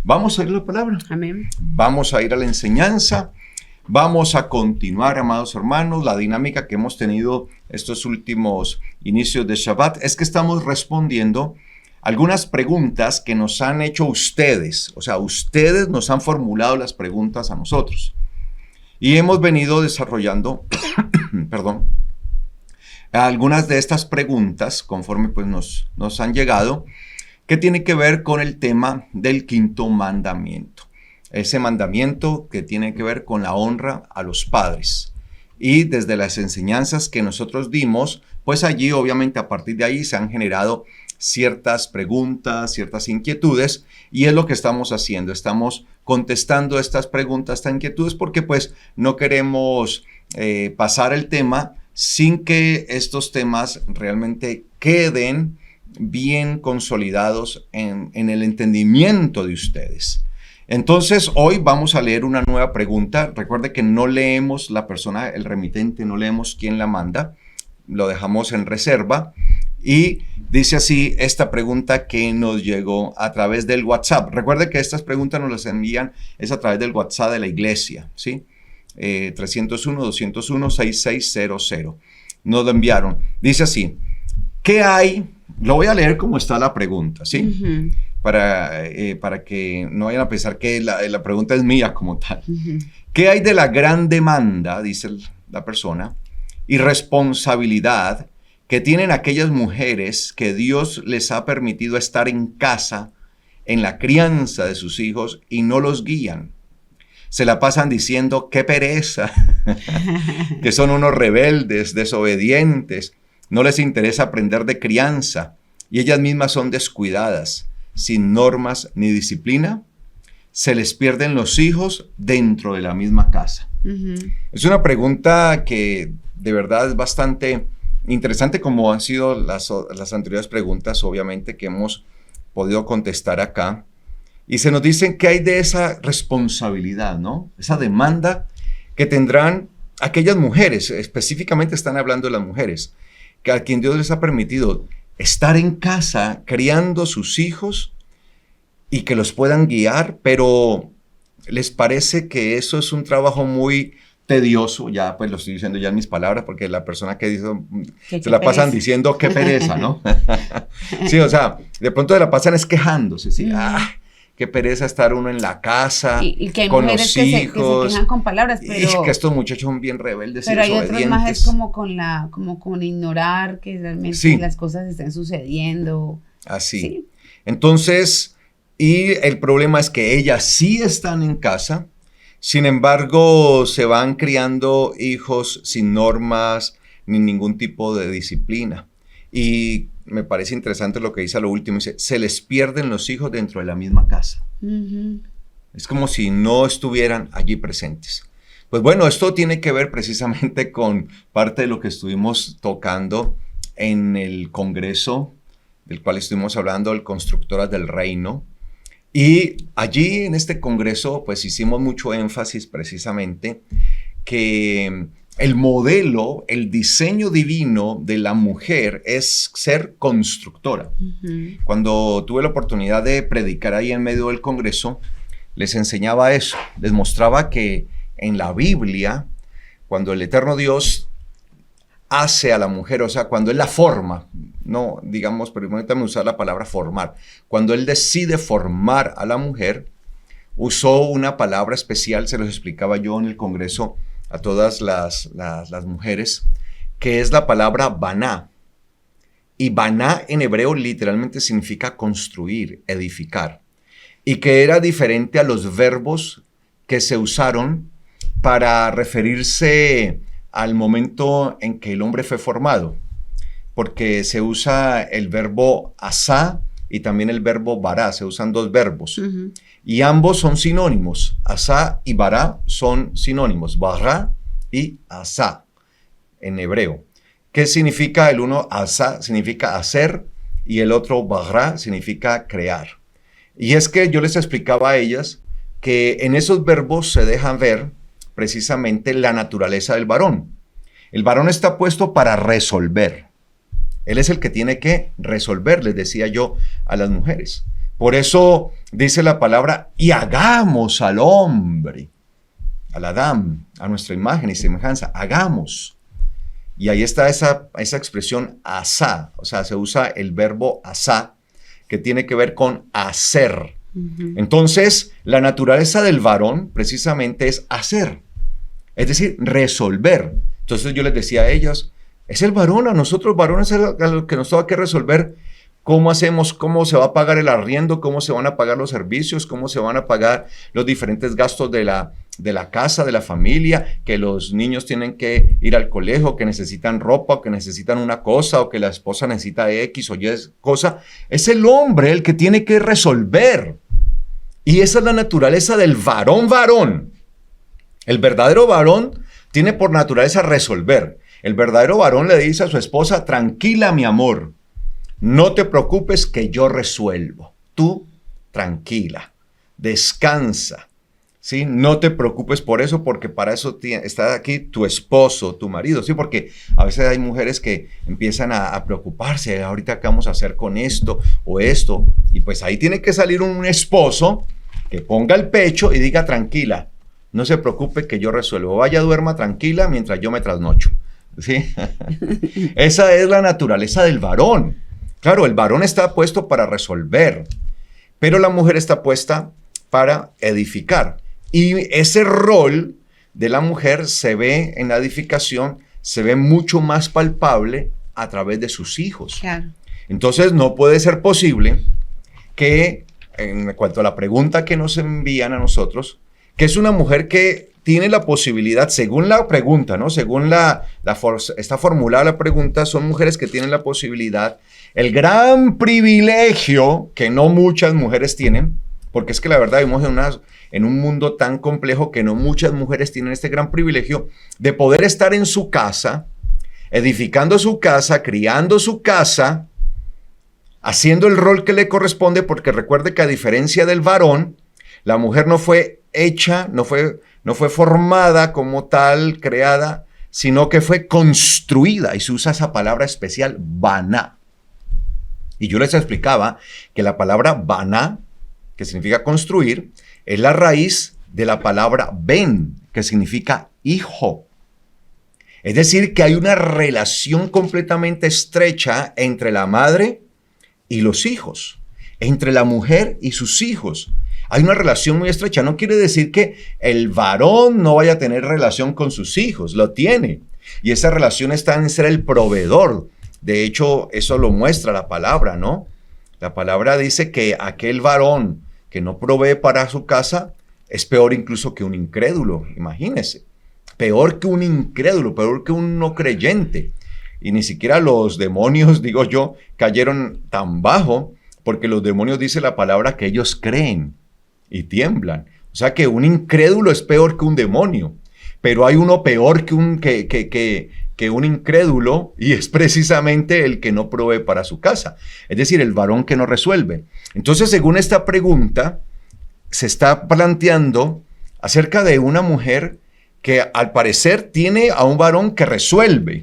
Vamos a ir a la palabra. Amén. Vamos a ir a la enseñanza. Vamos a continuar, amados hermanos. La dinámica que hemos tenido estos últimos inicios de Shabbat es que estamos respondiendo algunas preguntas que nos han hecho ustedes. O sea, ustedes nos han formulado las preguntas a nosotros. Y hemos venido desarrollando, perdón, algunas de estas preguntas conforme pues nos han llegado, que tiene que ver con el tema del quinto mandamiento. Ese mandamiento que tiene que ver con la honra a los padres. Y desde las enseñanzas que nosotros dimos, pues allí obviamente a partir de ahí se han generado ciertas preguntas, ciertas inquietudes, y es lo que estamos haciendo. Estamos contestando estas preguntas, estas inquietudes, porque pues no queremos pasar el tema sin que estos temas realmente queden bien consolidados en el entendimiento de ustedes. Entonces, hoy vamos a leer una nueva pregunta. Recuerde que no leemos la persona, el remitente, no leemos quién la manda, lo dejamos en reserva. Y dice así esta pregunta que nos llegó a través del WhatsApp. Recuerde que estas preguntas nos las envían, es a través del WhatsApp de la iglesia, ¿sí? 301-201-6600. Nos lo enviaron. Dice así, ¿qué hay? Lo voy a leer como está la pregunta, ¿sí? Uh-huh. Para que no vayan a pensar que la pregunta es mía como tal. Uh-huh. ¿Qué hay de la gran demanda, dice la persona, y responsabilidad que tienen aquellas mujeres que Dios les ha permitido estar en casa, en la crianza de sus hijos, y no los guían? Se la pasan diciendo, ¡qué pereza! Que son unos rebeldes, desobedientes, no les interesa aprender de crianza, y ellas mismas son descuidadas, sin normas ni disciplina. Se les pierden los hijos dentro de la misma casa. Uh-huh. Es una pregunta que de verdad es bastante interesante, como han sido las anteriores preguntas, obviamente, que hemos podido contestar acá. Y se nos dicen que hay de esa responsabilidad, ¿no? Esa demanda que tendrán aquellas mujeres, específicamente están hablando de las mujeres, que a quien Dios les ha permitido estar en casa criando sus hijos y que los puedan guiar, pero les parece que eso es un trabajo muy tedioso. Ya pues lo estoy diciendo ya en mis palabras, porque la persona que dice, se la pasan diciendo qué pereza, ¿no? Sí, o sea, de pronto se la pasan es quejándose, ¿sí? Qué pereza estar uno en la casa, y que hay con mujeres los que hijos. Se quejan con palabras, pero... Y que estos muchachos son bien rebeldes y pero hay desobedientes. otros más es como con ignorar que realmente sí, las cosas estén sucediendo. Así. Sí. Entonces, y el problema es que ellas sí están en casa, sin embargo, se van criando hijos sin normas ni ningún tipo de disciplina. Y me parece interesante lo que dice a lo último, dice, se les pierden los hijos dentro de la misma casa. Uh-huh. Es como si no estuvieran allí presentes. Pues bueno, esto tiene que ver precisamente con parte de lo que estuvimos tocando en el congreso, del cual estuvimos hablando, el Constructoras del Reino. Y allí en este congreso, pues hicimos mucho énfasis precisamente que el modelo, el diseño divino de la mujer es ser constructora. Uh-huh. Cuando tuve la oportunidad de predicar ahí en medio del congreso, les enseñaba eso, les mostraba que en la Biblia, cuando el eterno Dios hace a la mujer, o sea, cuando Él la forma, no digamos, permítame usar la palabra formar, cuando Él decide formar a la mujer, usó una palabra especial, se los explicaba yo en el congreso a todas las mujeres, que es la palabra baná. Y baná en hebreo literalmente significa construir, edificar. Y que era diferente a los verbos que se usaron para referirse al momento en que el hombre fue formado. Porque se usa el verbo asá y también el verbo bará, se usan dos verbos. Uh-huh. Y ambos son sinónimos. Asá y bará son sinónimos. Bará y asá en hebreo. ¿Qué significa el uno? Asá significa hacer y el otro bará significa crear. Y es que yo les explicaba a ellas que en esos verbos se dejan ver precisamente la naturaleza del varón. El varón está puesto para resolver. Él es el que tiene que resolver, les decía yo a las mujeres. Por eso dice la palabra, y hagamos al hombre, al Adán, a nuestra imagen y semejanza, hagamos. Y ahí está esa expresión asá, o sea, se usa el verbo asá, que tiene que ver con hacer. Entonces, la naturaleza del varón precisamente es hacer, es decir, resolver. Entonces yo les decía a ellos, es el varón, a nosotros varones es lo que nos toca que resolver. ¿Cómo hacemos? ¿Cómo se va a pagar el arriendo? ¿Cómo se van a pagar los servicios? ¿Cómo se van a pagar los diferentes gastos de la casa, de la familia? Que los niños tienen que ir al colegio, que necesitan ropa, o que necesitan una cosa, o que la esposa necesita X o Y cosa. Es el hombre el que tiene que resolver. Y esa es la naturaleza del varón. El verdadero varón tiene por naturaleza resolver. El verdadero varón le dice a su esposa, tranquila mi amor, no te preocupes que yo resuelvo. Tú tranquila, descansa, ¿sí? No te preocupes por eso, porque para eso está aquí tu esposo, tu marido, ¿sí? Porque a veces hay mujeres que empiezan a preocuparse, ahorita qué vamos a hacer con esto o esto, y pues ahí tiene que salir un esposo que ponga el pecho y diga tranquila, no se preocupe que yo resuelvo, vaya duerma tranquila mientras yo me trasnocho, ¿sí? Esa es la naturaleza del varón. Claro, el varón está puesto para resolver, pero la mujer está puesta para edificar. Y ese rol de la mujer se ve en la edificación, se ve mucho más palpable a través de sus hijos. Claro. Entonces no puede ser posible que, en cuanto a la pregunta que nos envían a nosotros, que es una mujer que tiene la posibilidad, según la pregunta, ¿no? Según está formulada la pregunta, son mujeres que tienen la posibilidad, el gran privilegio que no muchas mujeres tienen, porque es que la verdad vivimos en un mundo tan complejo que no muchas mujeres tienen este gran privilegio de poder estar en su casa, edificando su casa, criando su casa, haciendo el rol que le corresponde, porque recuerde que a diferencia del varón, la mujer no fue hecha, no fue formada como tal, creada, sino que fue construida, y se usa esa palabra especial, baná. Y yo les explicaba que la palabra baná, que significa construir, es la raíz de la palabra ben, que significa hijo. Es decir, que hay una relación completamente estrecha entre la madre y los hijos, entre la mujer y sus hijos. Hay una relación muy estrecha. No quiere decir que el varón no vaya a tener relación con sus hijos, lo tiene. Y esa relación está en ser el proveedor. De hecho, eso lo muestra la palabra, ¿no? La palabra dice que aquel varón que no provee para su casa es peor incluso que un incrédulo, imagínese. Peor que un incrédulo, peor que un no creyente. Y ni siquiera los demonios, digo yo, cayeron tan bajo, porque los demonios, dice la palabra, que ellos creen y tiemblan. O sea que un incrédulo es peor que un demonio, pero hay uno peor que un incrédulo, y es precisamente el que no provee para su casa, es decir, el varón que no resuelve. Entonces, según esta pregunta, se está planteando acerca de una mujer que al parecer tiene a un varón que resuelve,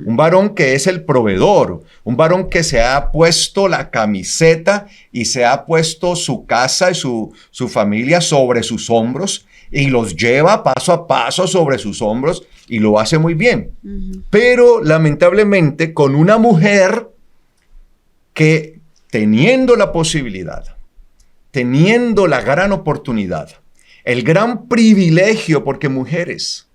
un varón que es el proveedor, un varón que se ha puesto la camiseta y se ha puesto su casa y su familia sobre sus hombros y los lleva paso a paso sobre sus hombros y lo hace muy bien. Pero lamentablemente con una mujer que teniendo la posibilidad, teniendo la gran oportunidad, el gran privilegio, porque mujeres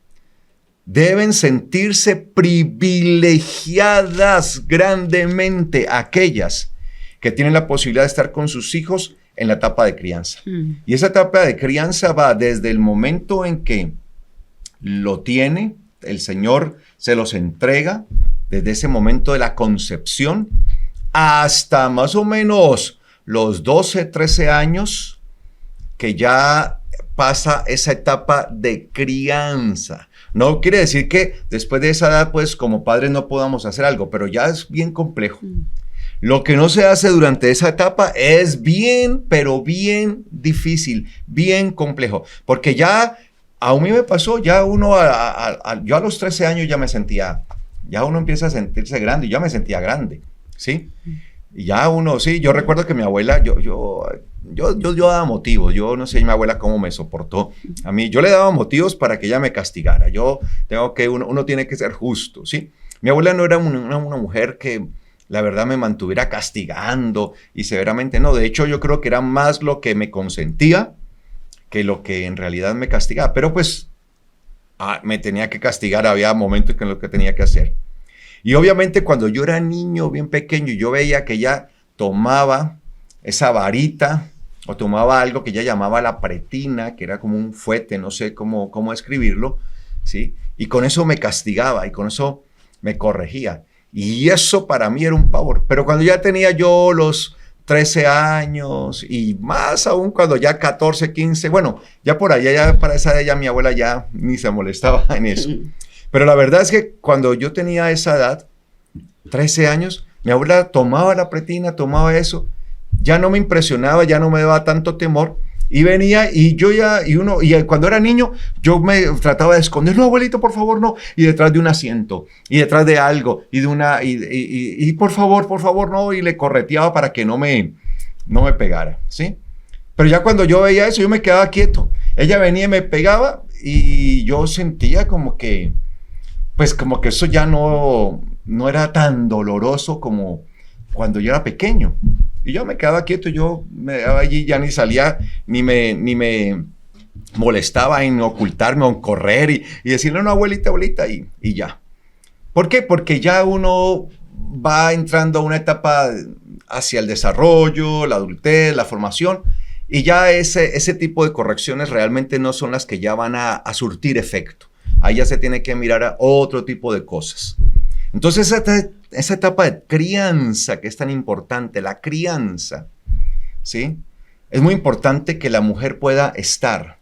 deben sentirse privilegiadas grandemente aquellas que tienen la posibilidad de estar con sus hijos en la etapa de crianza. Y esa etapa de crianza va desde el momento en que lo tiene, el Señor se los entrega, desde ese momento de la concepción, hasta más o menos los 12, 13 años, que ya pasa esa etapa de crianza. No quiere decir que después de esa edad, pues como padres no podamos hacer algo, pero ya es bien complejo. Lo que no se hace durante esa etapa es bien, pero bien difícil, bien complejo. Porque ya, a mí me pasó, ya uno, yo a los 13 años ya me sentía, ya uno empieza a sentirse grande, y ya me sentía grande, ¿sí? Y ya uno, sí, yo recuerdo que mi abuela, yo daba motivos, yo no sé mi abuela cómo me soportó. A mí, yo le daba motivos para que ella me castigara. Uno tiene que ser justo, ¿sí? Mi abuela no era una mujer que la verdad me mantuviera castigando y severamente, no. De hecho, yo creo que era más lo que me consentía que lo que en realidad me castigaba. Pero pues me tenía que castigar, había momentos en los que tenía que hacer. Y obviamente cuando yo era niño, bien pequeño, yo veía que ella tomaba esa varita o tomaba algo que ella llamaba la pretina, que era como un fuete, no sé cómo escribirlo, ¿sí? Y con eso me castigaba y con eso me corregía. Y eso para mí era un pavor. Pero cuando ya tenía yo los 13 años y más aún cuando ya 14, 15, bueno, ya por allá, ya para esa edad ya mi abuela ya ni se molestaba en eso. Pero la verdad es que cuando yo tenía esa edad, 13 años, mi abuela tomaba la pretina, tomaba eso, ya no me impresionaba, ya no me daba tanto temor, y venía y cuando era niño, yo me trataba de esconder, no, abuelito, por favor, no, y detrás de un asiento, y detrás de algo, y por favor, no, y le correteaba para que no me pegara, ¿sí? Pero ya cuando yo veía eso, yo me quedaba quieto. Ella venía y me pegaba, y yo sentía como que eso ya no era tan doloroso como cuando yo era pequeño. Y yo me quedaba quieto, yo me quedaba allí, ya ni salía, ni me molestaba en ocultarme o en correr y decirle, no, abuelita, y ya. ¿Por qué? Porque ya uno va entrando a una etapa hacia el desarrollo, la adultez, la formación, y ya ese tipo de correcciones realmente no son las que ya van a surtir efecto. Ahí ya se tiene que mirar a otro tipo de cosas. Entonces, esa etapa de crianza que es tan importante, la crianza, ¿sí? Es muy importante que la mujer pueda estar,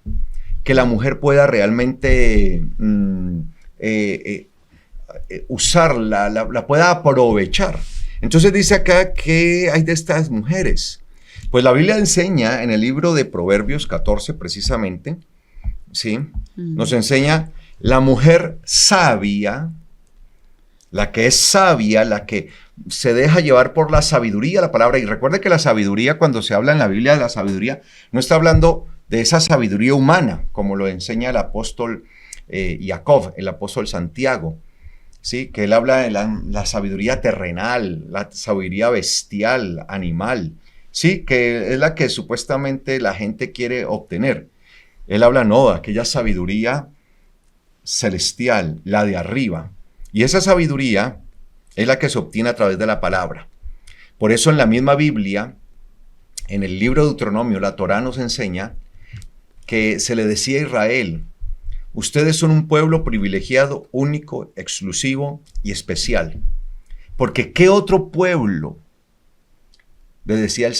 que la mujer pueda realmente usarla, la pueda aprovechar. Entonces dice acá que hay de estas mujeres. Pues la Biblia enseña en el libro de Proverbios 14 precisamente, ¿sí? Nos enseña la mujer sabia, la que es sabia, la que se deja llevar por la sabiduría, la palabra. Y recuerde que la sabiduría, cuando se habla en la Biblia de la sabiduría, no está hablando de esa sabiduría humana, como lo enseña el apóstol Jacob, el apóstol Santiago, ¿sí? Que él habla de la sabiduría terrenal, la sabiduría bestial, animal, ¿sí? Que es la que supuestamente la gente quiere obtener. Él habla, no, de aquella sabiduría celestial, la de arriba. Y esa sabiduría es la que se obtiene a través de la palabra. Por eso en la misma Biblia, en el libro de Deuteronomio, la Torá nos enseña que se le decía a Israel, ustedes son un pueblo privilegiado, único, exclusivo y especial. Porque ¿qué otro pueblo? Le decía el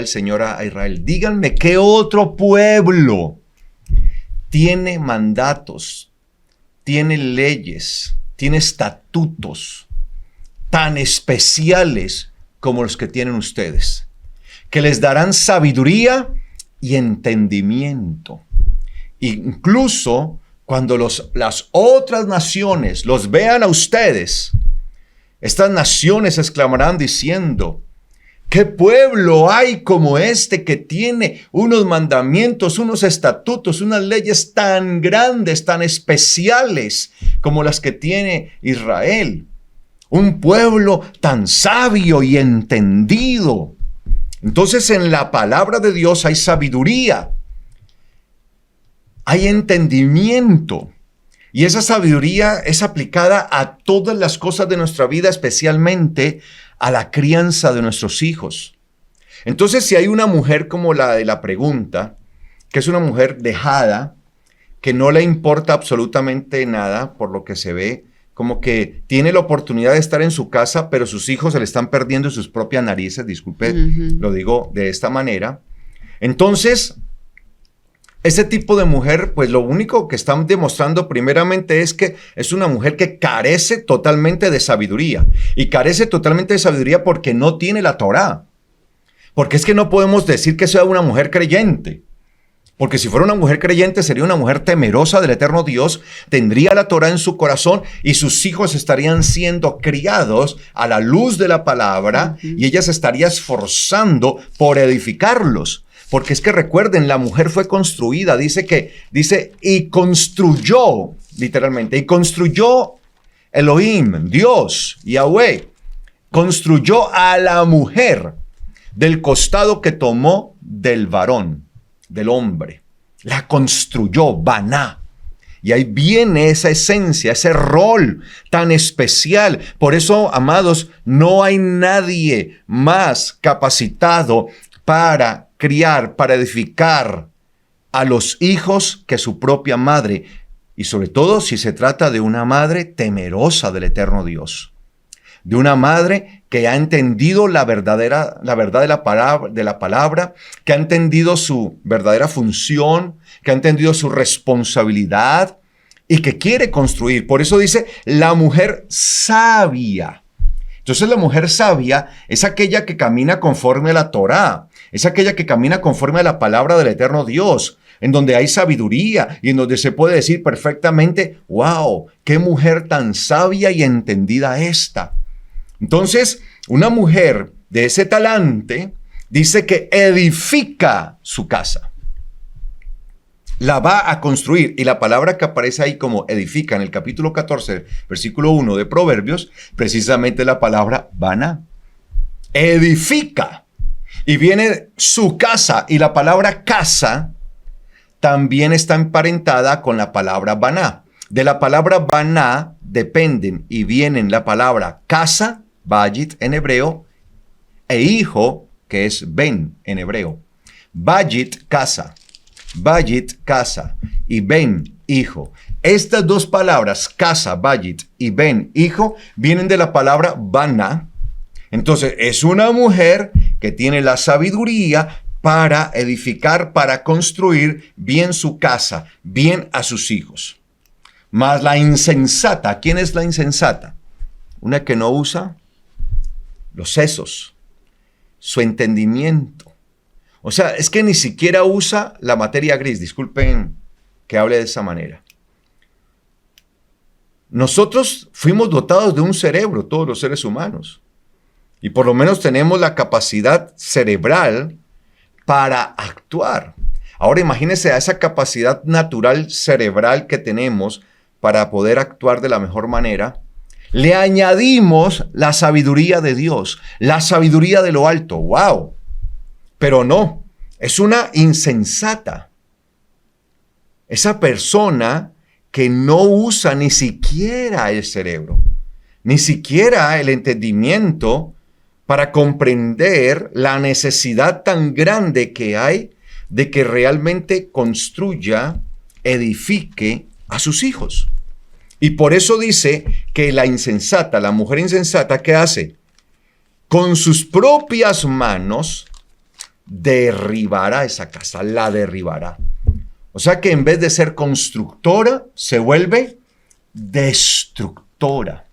Señor a Israel, díganme, ¿qué otro pueblo tiene mandatos, tiene leyes, tiene estatutos tan especiales como los que tienen ustedes, que les darán sabiduría y entendimiento? Incluso cuando las otras naciones los vean a ustedes, estas naciones exclamarán diciendo, ¿qué pueblo hay como este que tiene unos mandamientos, unos estatutos, unas leyes tan grandes, tan especiales como las que tiene Israel? Un pueblo tan sabio y entendido. Entonces en la palabra de Dios hay sabiduría, hay entendimiento. Y esa sabiduría es aplicada a todas las cosas de nuestra vida, especialmente a la crianza de nuestros hijos. Entonces, si hay una mujer como la de la pregunta, que es una mujer dejada, que no le importa absolutamente nada por lo que se ve, como que tiene la oportunidad de estar en su casa, pero sus hijos se le están perdiendo en sus propias narices, disculpe, lo digo de esta manera. Entonces, ese tipo de mujer, pues lo único que están demostrando primeramente es que es una mujer que carece totalmente de sabiduría. Y carece totalmente de sabiduría porque no tiene la Torá. Porque es que no podemos decir que sea una mujer creyente. Porque si fuera una mujer creyente, sería una mujer temerosa del eterno Dios, tendría la Torá en su corazón y sus hijos estarían siendo criados a la luz de la palabra y ella se estaría esforzando por edificarlos. Porque es que recuerden, la mujer fue construida, dice y construyó, literalmente, y construyó Elohim, Dios, Yahweh, construyó a la mujer del costado que tomó del varón, del hombre. La construyó, Baná. Y ahí viene esa esencia, ese rol tan especial. Por eso, amados, no hay nadie más capacitado para criar, para edificar a los hijos que su propia madre. Y sobre todo si se trata de una madre temerosa del eterno Dios. De una madre que ha entendido la verdad de la palabra, que ha entendido su verdadera función, que ha entendido su responsabilidad y que quiere construir. Por eso dice la mujer sabia. Entonces la mujer sabia es aquella que camina conforme a la Torá, es aquella que camina conforme a la palabra del eterno Dios, en donde hay sabiduría y en donde se puede decir perfectamente, wow, qué mujer tan sabia y entendida esta. Entonces, una mujer de ese talante dice que edifica su casa. La va a construir. Y la palabra que aparece ahí como edifica en el capítulo 14, versículo 1 de Proverbios, precisamente la palabra Baná. Edifica. Y viene su casa. Y la palabra casa también está emparentada con la palabra Baná. De la palabra Baná dependen y vienen la palabra casa, Bayit en hebreo, e hijo, que es Ben en hebreo. Bayit, casa y Ben, hijo. Estas dos palabras, casa, Bayit y Ben, hijo, vienen de la palabra Baná. Entonces, es una mujer que tiene la sabiduría para edificar, para construir bien su casa, bien a sus hijos. Mas la insensata, ¿quién es la insensata? Una que no usa los sesos, su entendimiento. O sea, es que ni siquiera usa la materia gris. Disculpen que hable de esa manera. Nosotros fuimos dotados de un cerebro, todos los seres humanos. Y por lo menos tenemos la capacidad cerebral para actuar. Ahora imagínense a esa capacidad natural cerebral que tenemos para poder actuar de la mejor manera. Le añadimos la sabiduría de Dios, la sabiduría de lo alto. ¡Wow! Pero no, es una insensata. Esa persona que no usa ni siquiera el cerebro, ni siquiera el entendimiento para comprender la necesidad tan grande que hay de que realmente construya, edifique a sus hijos. Y por eso dice que la insensata, la mujer insensata, ¿qué hace? Con sus propias manos derribará esa casa, la derribará. O sea que en vez de ser constructora, se vuelve destructora.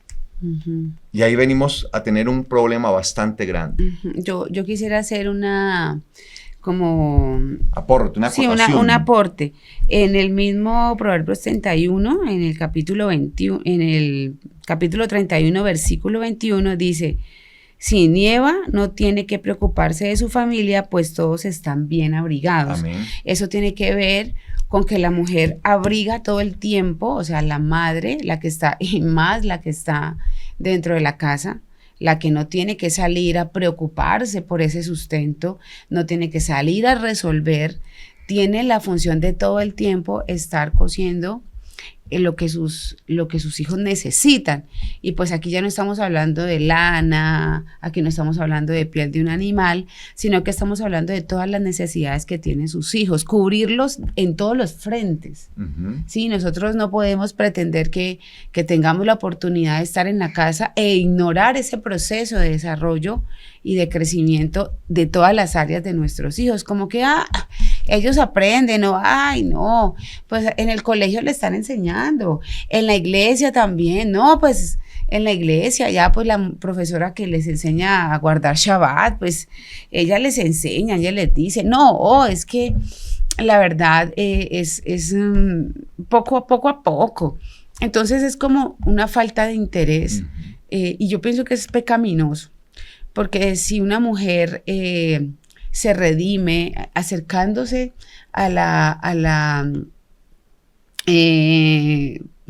Uh-huh. Y ahí venimos a tener un problema bastante grande. Uh-huh. Yo quisiera hacer una... como aporte, una acotación. Sí, un aporte. En el mismo Proverbios 31, en el capítulo 31, versículo 21, dice: si nieva, no tiene que preocuparse de su familia, pues todos están bien abrigados. Amén. Eso tiene que ver con que la mujer abriga todo el tiempo, o sea, la madre, la que está, y más la que está dentro de la casa, la que no tiene que salir a preocuparse por ese sustento, no tiene que salir a resolver, tiene la función de todo el tiempo estar cosiendo lo que sus hijos necesitan. Y pues aquí ya no estamos hablando de lana, aquí no estamos hablando de piel de un animal, sino que estamos hablando de todas las necesidades que tienen sus hijos, cubrirlos en todos los frentes. Uh-huh. Sí, nosotros no podemos pretender que tengamos la oportunidad de estar en la casa e ignorar ese proceso de desarrollo y de crecimiento de todas las áreas de nuestros hijos, como que ellos aprenden, pues en el colegio le están enseñando, en la iglesia también, pues en la iglesia ya pues la profesora que les enseña a guardar Shabbat, pues ella les enseña, ella les dice, es que la verdad, poco a poco. Entonces es como una falta de interés. Y yo pienso que es pecaminoso, porque si una mujer se redime acercándose a la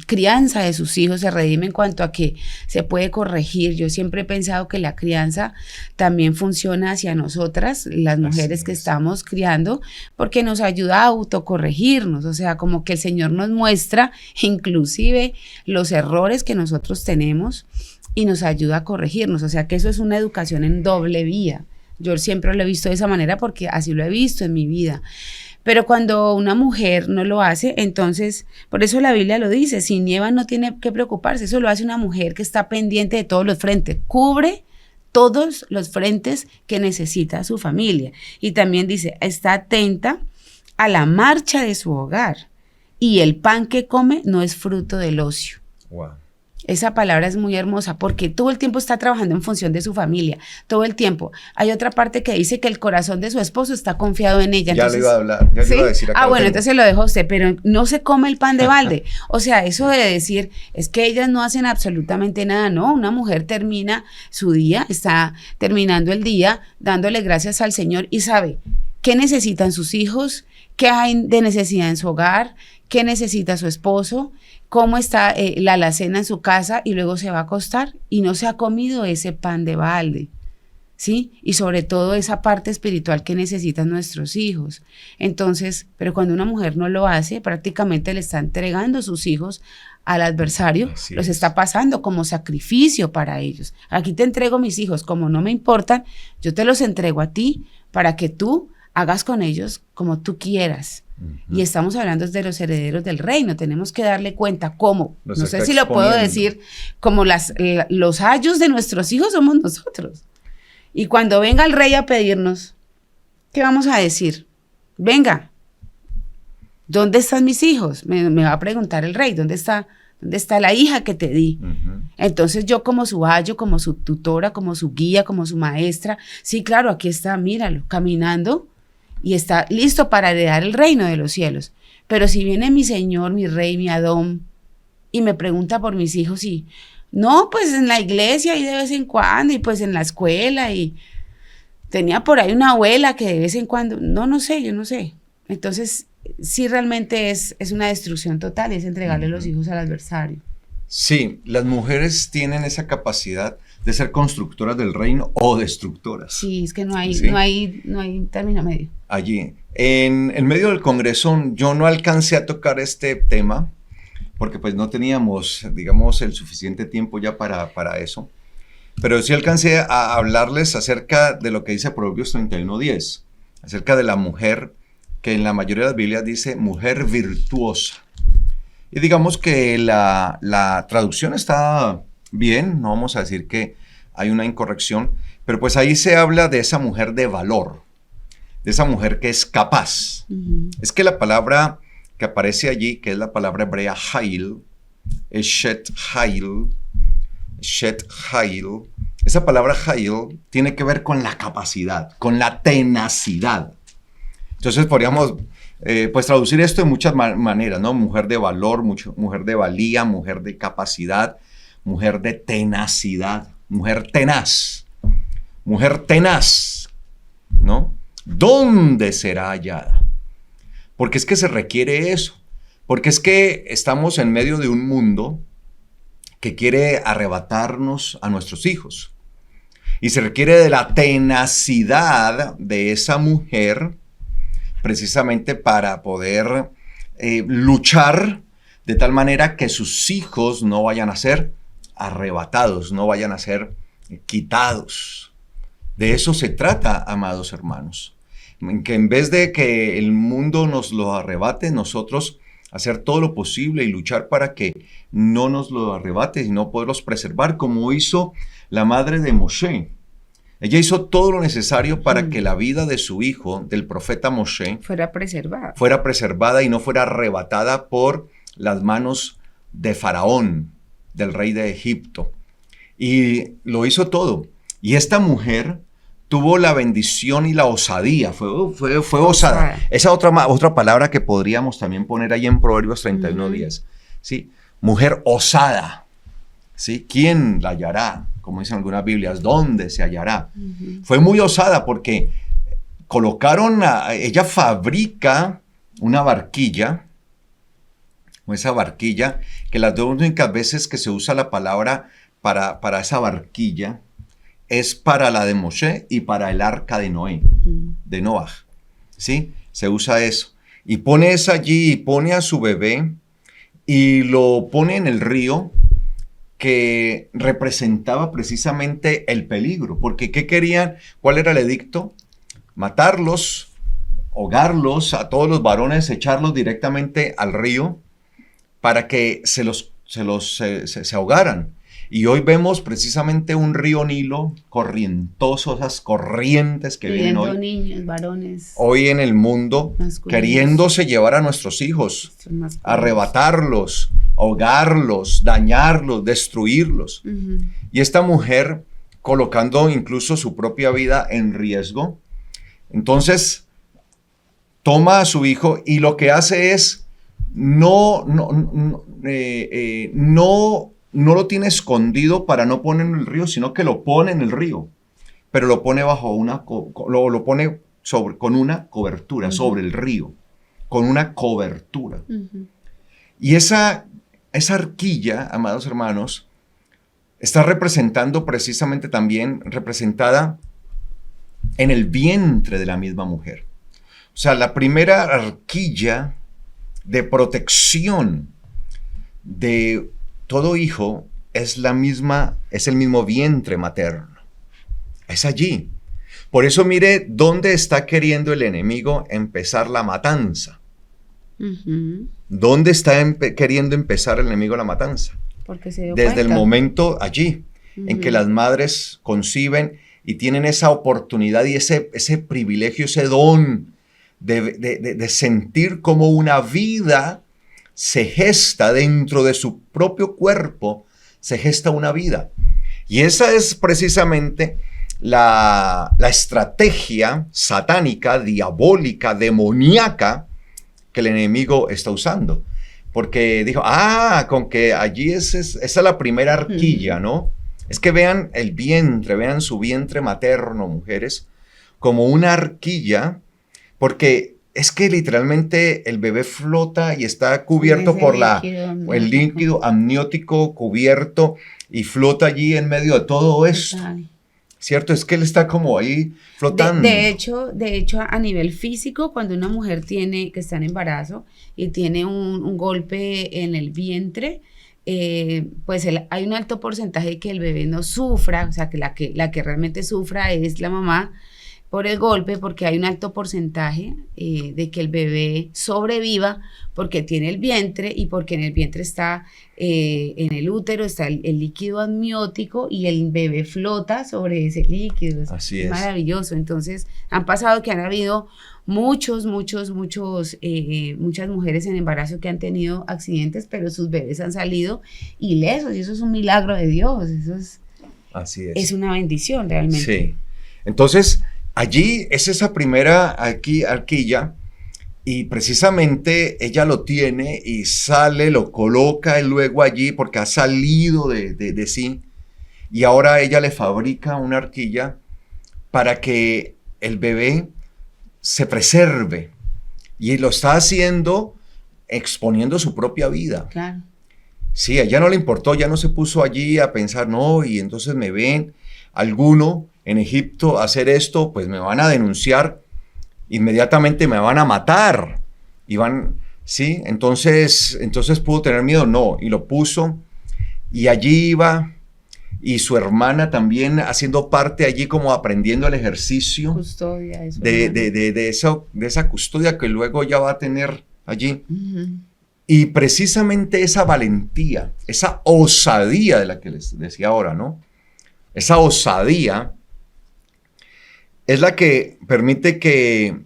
crianza de sus hijos, se redime en cuanto a que se puede corregir. Yo siempre he pensado que la crianza también funciona hacia nosotras, las mujeres que estamos criando, porque nos ayuda a autocorregirnos, o sea, como que el Señor nos muestra inclusive los errores que nosotros tenemos y nos ayuda a corregirnos, o sea que eso es una educación en doble vía. Yo siempre lo he visto de esa manera porque así lo he visto en mi vida. Pero cuando una mujer no lo hace, entonces, por eso la Biblia lo dice, si nieva no tiene que preocuparse, eso lo hace una mujer que está pendiente de todos los frentes, cubre todos los frentes que necesita su familia. Y también dice, está atenta a la marcha de su hogar y el pan que come no es fruto del ocio. Wow. Esa palabra es muy hermosa porque todo el tiempo está trabajando en función de su familia, todo el tiempo. Hay otra parte que dice que el corazón de su esposo está confiado en ella. Ya entonces, le iba a hablar, ya ¿sí? Le iba a decir acá. Bueno, entonces lo dejo a usted, pero no se come el pan de balde. O sea, eso de decir, es que ellas no hacen absolutamente nada, no. Una mujer termina su día, está terminando el día dándole gracias al Señor y sabe qué necesitan sus hijos, qué hay de necesidad en su hogar, qué necesita su esposo, cómo está la alacena en su casa y luego se va a acostar y no se ha comido ese pan de balde, ¿sí? Y sobre todo esa parte espiritual que necesitan nuestros hijos. Entonces, pero cuando una mujer no lo hace, prácticamente le está entregando sus hijos al adversario, los está pasando como sacrificio para ellos. Aquí te entrego mis hijos, como no me importan, yo te los entrego a ti para que tú hagas con ellos como tú quieras. Y estamos hablando de los herederos del reino, tenemos que darle cuenta cómo, no sé si lo puedo decir, como los ayos de nuestros hijos somos nosotros. Y cuando venga el rey a pedirnos, ¿qué vamos a decir? Venga, ¿dónde están mis hijos? Me va a preguntar el rey, ¿dónde está la hija que te di? Entonces yo como su ayo, como su tutora, como su guía, como su maestra, sí, claro, aquí está, míralo, caminando, y está listo para heredar el reino de los cielos. Pero si viene mi señor, mi rey, mi Adón, y me pregunta por mis hijos, y no, pues en la iglesia y de vez en cuando, y pues en la escuela, y tenía por ahí una abuela que de vez en cuando, no sé, yo no sé. Entonces, sí realmente es una destrucción total, es entregarle los hijos al adversario. Sí, las mujeres tienen esa capacidad de ser constructoras del reino o destructoras. Sí, es que no hay término medio. Allí, en el medio del Congreso, yo no alcancé a tocar este tema, porque pues no teníamos, digamos, el suficiente tiempo ya para eso, pero sí alcancé a hablarles acerca de lo que dice Proverbios 31:10, acerca de la mujer, que en la mayoría de las Biblias dice mujer virtuosa. Y digamos que la traducción está bien, no vamos a decir que hay una incorrección, pero pues ahí se habla de esa mujer de valor, de esa mujer que es capaz. Es que la palabra que aparece allí, que es la palabra hebrea hail, eshet hail, esa palabra hail tiene que ver con la capacidad, con la tenacidad. Entonces podríamos pues traducir esto de muchas maneras, ¿no? Mujer de valor, mujer de valía, mujer de capacidad, mujer de tenacidad, mujer tenaz, ¿no? ¿Dónde será hallada? Porque es que se requiere eso, porque es que estamos en medio de un mundo que quiere arrebatarnos a nuestros hijos y se requiere de la tenacidad de esa mujer precisamente para poder luchar de tal manera que sus hijos no vayan a ser arrebatados, no vayan a ser quitados. De eso se trata, amados hermanos. Que en vez de que el mundo nos lo arrebate, nosotros hacer todo lo posible y luchar para que no nos lo arrebate, sino poderlos preservar, como hizo la madre de Moshe. Ella hizo todo lo necesario para que la vida de su hijo, del profeta Moshe, fuera preservada y no fuera arrebatada por las manos de Faraón, del rey de Egipto. Y lo hizo todo. Y esta mujer tuvo la bendición y la osadía, fue osada. Esa otra palabra que podríamos también poner ahí en Proverbios 31:10, ¿sí? Mujer osada, ¿sí? ¿Quién la hallará? Como dicen algunas Biblias, ¿dónde se hallará? Fue muy osada porque ella fabrica una barquilla, o esa barquilla, que las dos únicas veces que se usa la palabra para esa barquilla es para la de Moshe y para el arca de Noé, de Noah, ¿sí? Se usa eso. Y pone esa allí, y pone a su bebé, y lo pone en el río, que representaba precisamente el peligro. Porque ¿qué querían? ¿Cuál era el edicto? Matarlos, ahogarlos a todos los varones, echarlos directamente al río para que se ahogaran. Y hoy vemos precisamente un río Nilo corrientoso, esas corrientes que vienen hoy. Niños, varones. Hoy en el mundo, queriéndose llevar a nuestros hijos, arrebatarlos, ahogarlos, dañarlos, destruirlos. Y esta mujer colocando incluso su propia vida en riesgo. Entonces, toma a su hijo y lo que hace es no lo tiene escondido para no poner en el río, sino que lo pone en el río, pero lo pone lo pone con una cobertura, sobre el río, con una cobertura. Y esa arquilla, amados hermanos, está representando precisamente también, representada en el vientre de la misma mujer. O sea, la primera arquilla de protección de todo hijo es el mismo vientre materno. Es allí. Por eso mire dónde está queriendo el enemigo empezar la matanza. ¿Dónde está queriendo empezar el enemigo la matanza? Porque se dio Desde cuenta. el momento allí, en que las madres conciben y tienen esa oportunidad y ese privilegio, ese don de sentir como una vida se gesta dentro de su propio cuerpo, se gesta una vida. Y esa es precisamente la estrategia satánica, diabólica, demoníaca que el enemigo está usando. Porque dijo, con que allí esa es la primera arquilla, ¿no? Es que vean el vientre, vean su vientre materno, mujeres, como una arquilla, porque es que literalmente el bebé flota y está cubierto por el líquido amniótico cubierto y flota allí en medio de todo esto. ¿Cierto? Es que él está como ahí flotando. De hecho, a nivel físico, cuando una mujer que está en embarazo y tiene un golpe en el vientre, pues hay un alto porcentaje de que el bebé no sufra, o sea, que la que realmente sufra es la mamá por el golpe, porque hay un alto porcentaje de que el bebé sobreviva porque tiene el vientre y porque en el vientre está, en el útero está el líquido amniótico y el bebé flota sobre ese líquido. Así es. Maravilloso. Entonces, han pasado que han habido muchas mujeres en embarazo que han tenido accidentes, pero sus bebés han salido ilesos y eso es un milagro de Dios. Así es una bendición realmente. Sí. Entonces, allí es esa primera arquilla y precisamente ella lo tiene y sale, lo coloca luego allí porque ha salido de sí y ahora ella le fabrica una arquilla para que el bebé se preserve y lo está haciendo exponiendo su propia vida. Claro. Sí, a ella no le importó, ya no se puso allí a pensar, no, y entonces me ven alguno en Egipto hacer esto, pues me van a denunciar, inmediatamente me van a matar. ¿Sí? Entonces pudo tener miedo, no, y lo puso, y allí iba, y su hermana también haciendo parte allí como aprendiendo el ejercicio. Custodia, eso. De esa custodia que luego ya va a tener allí. Y precisamente esa valentía, esa osadía de la que les decía ahora, ¿no? Esa osadía es la que permite que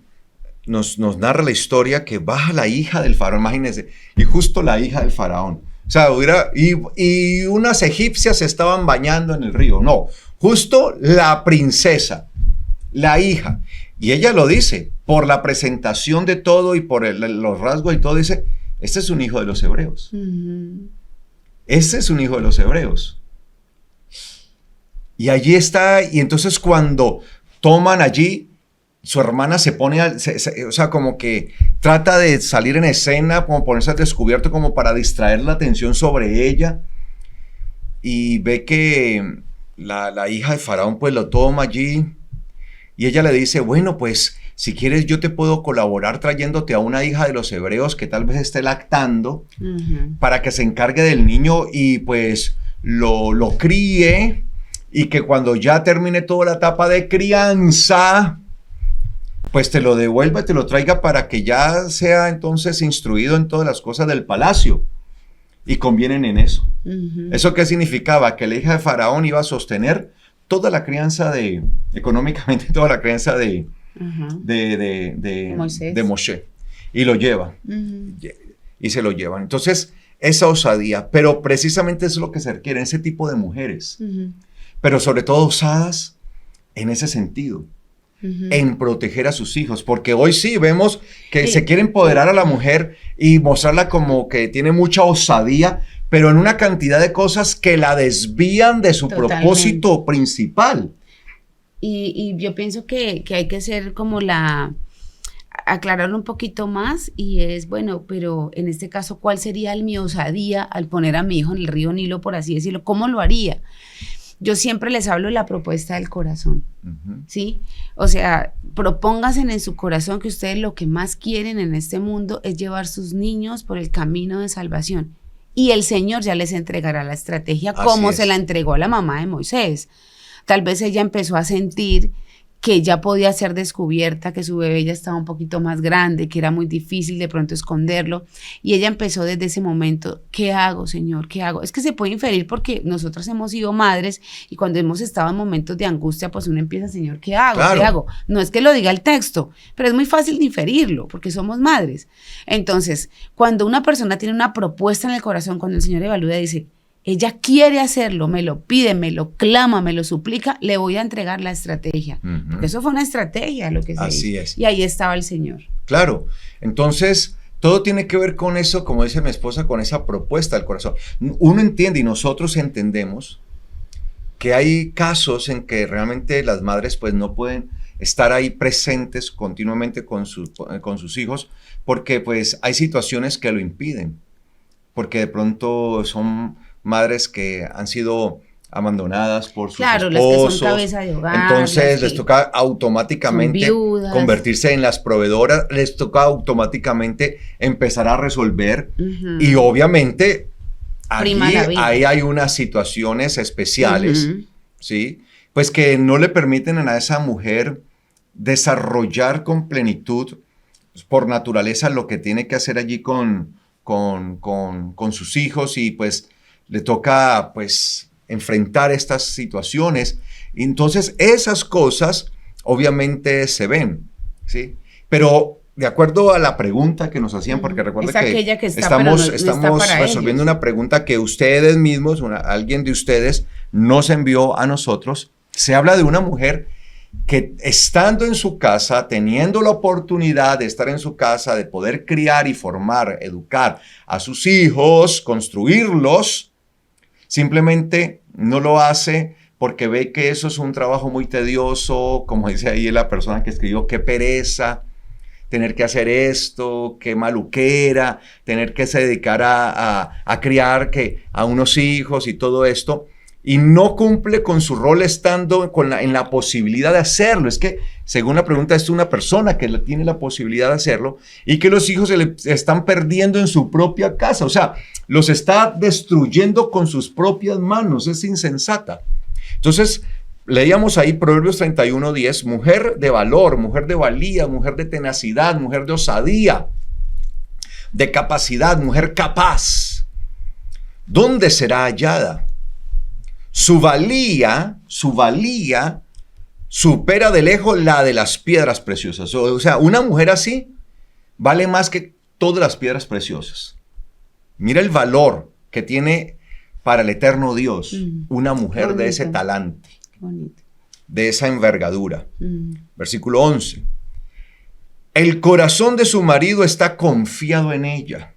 nos narra la historia que baja la hija del faraón, imagínense, y justo la hija del faraón. O sea, y unas egipcias se estaban bañando en el río. No, justo la princesa la hija. Y ella lo dice, por la presentación de todo y por los rasgos y todo, dice, este es un hijo de los hebreos. Este es un hijo de los hebreos. Y allí está, y entonces cuando toman allí, su hermana se pone, o sea, como que trata de salir en escena, como ponerse al descubierto, como para distraer la atención sobre ella. Y ve que la hija de Faraón pues lo toma allí. Y ella le dice, bueno, pues si quieres yo te puedo colaborar trayéndote a una hija de los hebreos que tal vez esté lactando para que se encargue del niño y pues lo críe y que cuando ya termine toda la etapa de crianza, pues te lo devuelva y te lo traiga para que ya sea entonces instruido en todas las cosas del palacio. Y convienen en eso. ¿Eso qué significaba? Que la hija de Faraón iba a sostener toda la crianza económicamente toda la crianza de Moshe. Y lo lleva. Y se lo llevan. Entonces, esa osadía. Pero precisamente eso es lo que se requiere, ese tipo de mujeres. Pero sobre todo osadas en ese sentido. En proteger a sus hijos, porque hoy sí vemos que se quiere empoderar a la mujer y mostrarla como que tiene mucha osadía, pero en una cantidad de cosas que la desvían de su propósito principal. Y yo pienso que hay que ser como aclararlo un poquito más, y es, bueno, pero en este caso, ¿cuál sería mi osadía al poner a mi hijo en el río Nilo, por así decirlo? ¿Cómo lo haría? Yo siempre les hablo de la propuesta del corazón, ¿sí? O sea, propónganse en su corazón que ustedes lo que más quieren en este mundo es llevar sus niños por el camino de salvación. Y el Señor ya les entregará la estrategia como se la entregó a la mamá de Moisés. Tal vez ella empezó a sentir que ya podía ser descubierta, que su bebé ya estaba un poquito más grande, que era muy difícil de pronto esconderlo, y ella empezó desde ese momento, ¿qué hago, Señor? ¿Qué hago? Es que se puede inferir porque nosotras hemos sido madres, y cuando hemos estado en momentos de angustia, pues uno empieza, Señor, ¿qué hago? Claro. ¿Qué hago? No es que lo diga el texto, pero es muy fácil de inferirlo, porque somos madres. Entonces, cuando una persona tiene una propuesta en el corazón, cuando el Señor evalúa y dice, ella quiere hacerlo, me lo pide, me lo clama, me lo suplica, le voy a entregar la estrategia. Porque eso fue una estrategia lo que se hizo. Así es. Y ahí estaba el Señor. Claro. Entonces, todo tiene que ver con eso, como dice mi esposa, con esa propuesta del corazón. Uno entiende y nosotros entendemos que hay casos en que realmente las madres pues no pueden estar ahí presentes continuamente con sus hijos porque pues hay situaciones que lo impiden. Porque de pronto son madres que han sido abandonadas por sus esposos. Las que son cabeza de hogar. Entonces les toca automáticamente convertirse en las proveedoras, les toca automáticamente empezar a resolver y obviamente ahí hay unas situaciones especiales, ¿sí? Pues que no le permiten a esa mujer desarrollar con plenitud, por naturaleza, lo que tiene que hacer allí con sus hijos y pues le toca pues enfrentar estas situaciones. Entonces esas cosas obviamente se ven, ¿sí? Pero de acuerdo a la pregunta que nos hacían, porque recuerda que estamos resolviendo una pregunta que ustedes mismos, alguien de ustedes nos envió a nosotros, se habla de una mujer que estando en su casa, teniendo la oportunidad de estar en su casa, de poder criar y formar, educar a sus hijos, construirlos, simplemente no lo hace porque ve que eso es un trabajo muy tedioso, como dice ahí la persona que escribió, qué pereza tener que hacer esto, qué maluquera, tener que se dedicar a criar a unos hijos y todo esto, y no cumple con su rol estando en la posibilidad de hacerlo. Es que, según la pregunta, es una persona que tiene la posibilidad de hacerlo y que los hijos se le están perdiendo en su propia casa. O sea, los está destruyendo con sus propias manos. Es insensata. Entonces, leíamos ahí Proverbios 31:10, mujer de valor, mujer de valía, mujer de tenacidad, mujer de osadía, de capacidad, mujer capaz. ¿Dónde será hallada? Su valía supera de lejos la de las piedras preciosas. O sea, una mujer así vale más que todas las piedras preciosas. Mira el valor que tiene para el eterno Dios una mujer de ese talante. Bonito. de esa envergadura. Versículo 11. El corazón de su marido está confiado en ella,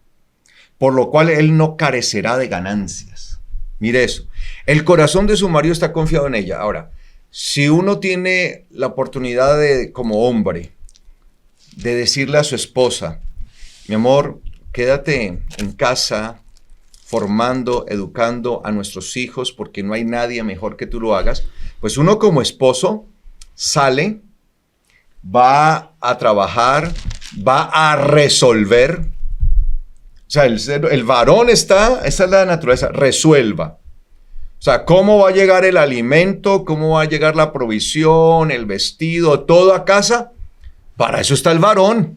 por lo cual él no carecerá de ganancias. Mire eso. El corazón de su marido está confiado en ella. Ahora, si uno tiene la oportunidad de, como hombre, de decirle a su esposa, mi amor, quédate en casa formando, educando a nuestros hijos, porque no hay nadie mejor que tú lo hagas, pues uno como esposo sale, va a trabajar, va a resolver. O sea, el varón esa es la naturaleza, resuelva. O sea, ¿cómo va a llegar el alimento? ¿Cómo va a llegar la provisión, el vestido, todo a casa? Para eso está el varón.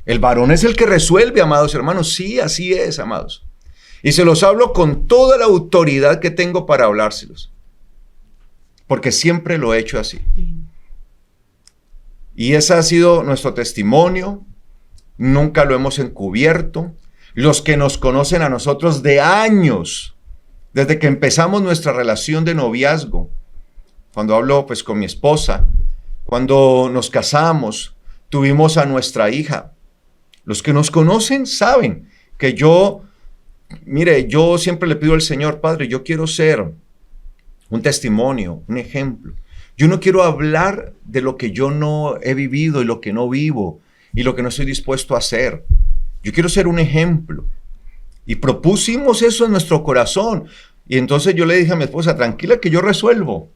El varón es el que resuelve, amados hermanos. Sí, así es, amados. Y se los hablo con toda la autoridad que tengo para hablárselos. Porque siempre lo he hecho así. Y ese ha sido nuestro testimonio. Nunca lo hemos encubierto. Los que nos conocen a nosotros de años, desde que empezamos nuestra relación de noviazgo, cuando hablo pues con mi esposa, cuando nos casamos, tuvimos a nuestra hija. Los que nos conocen saben que yo siempre le pido al Señor, Padre, yo quiero ser un testimonio, un ejemplo. Yo no quiero hablar de lo que yo no he vivido y lo que no vivo y lo que no estoy dispuesto a hacer. Yo quiero ser un ejemplo. Y propusimos eso en nuestro corazón. Y entonces yo le dije a mi esposa, tranquila que yo resuelvo.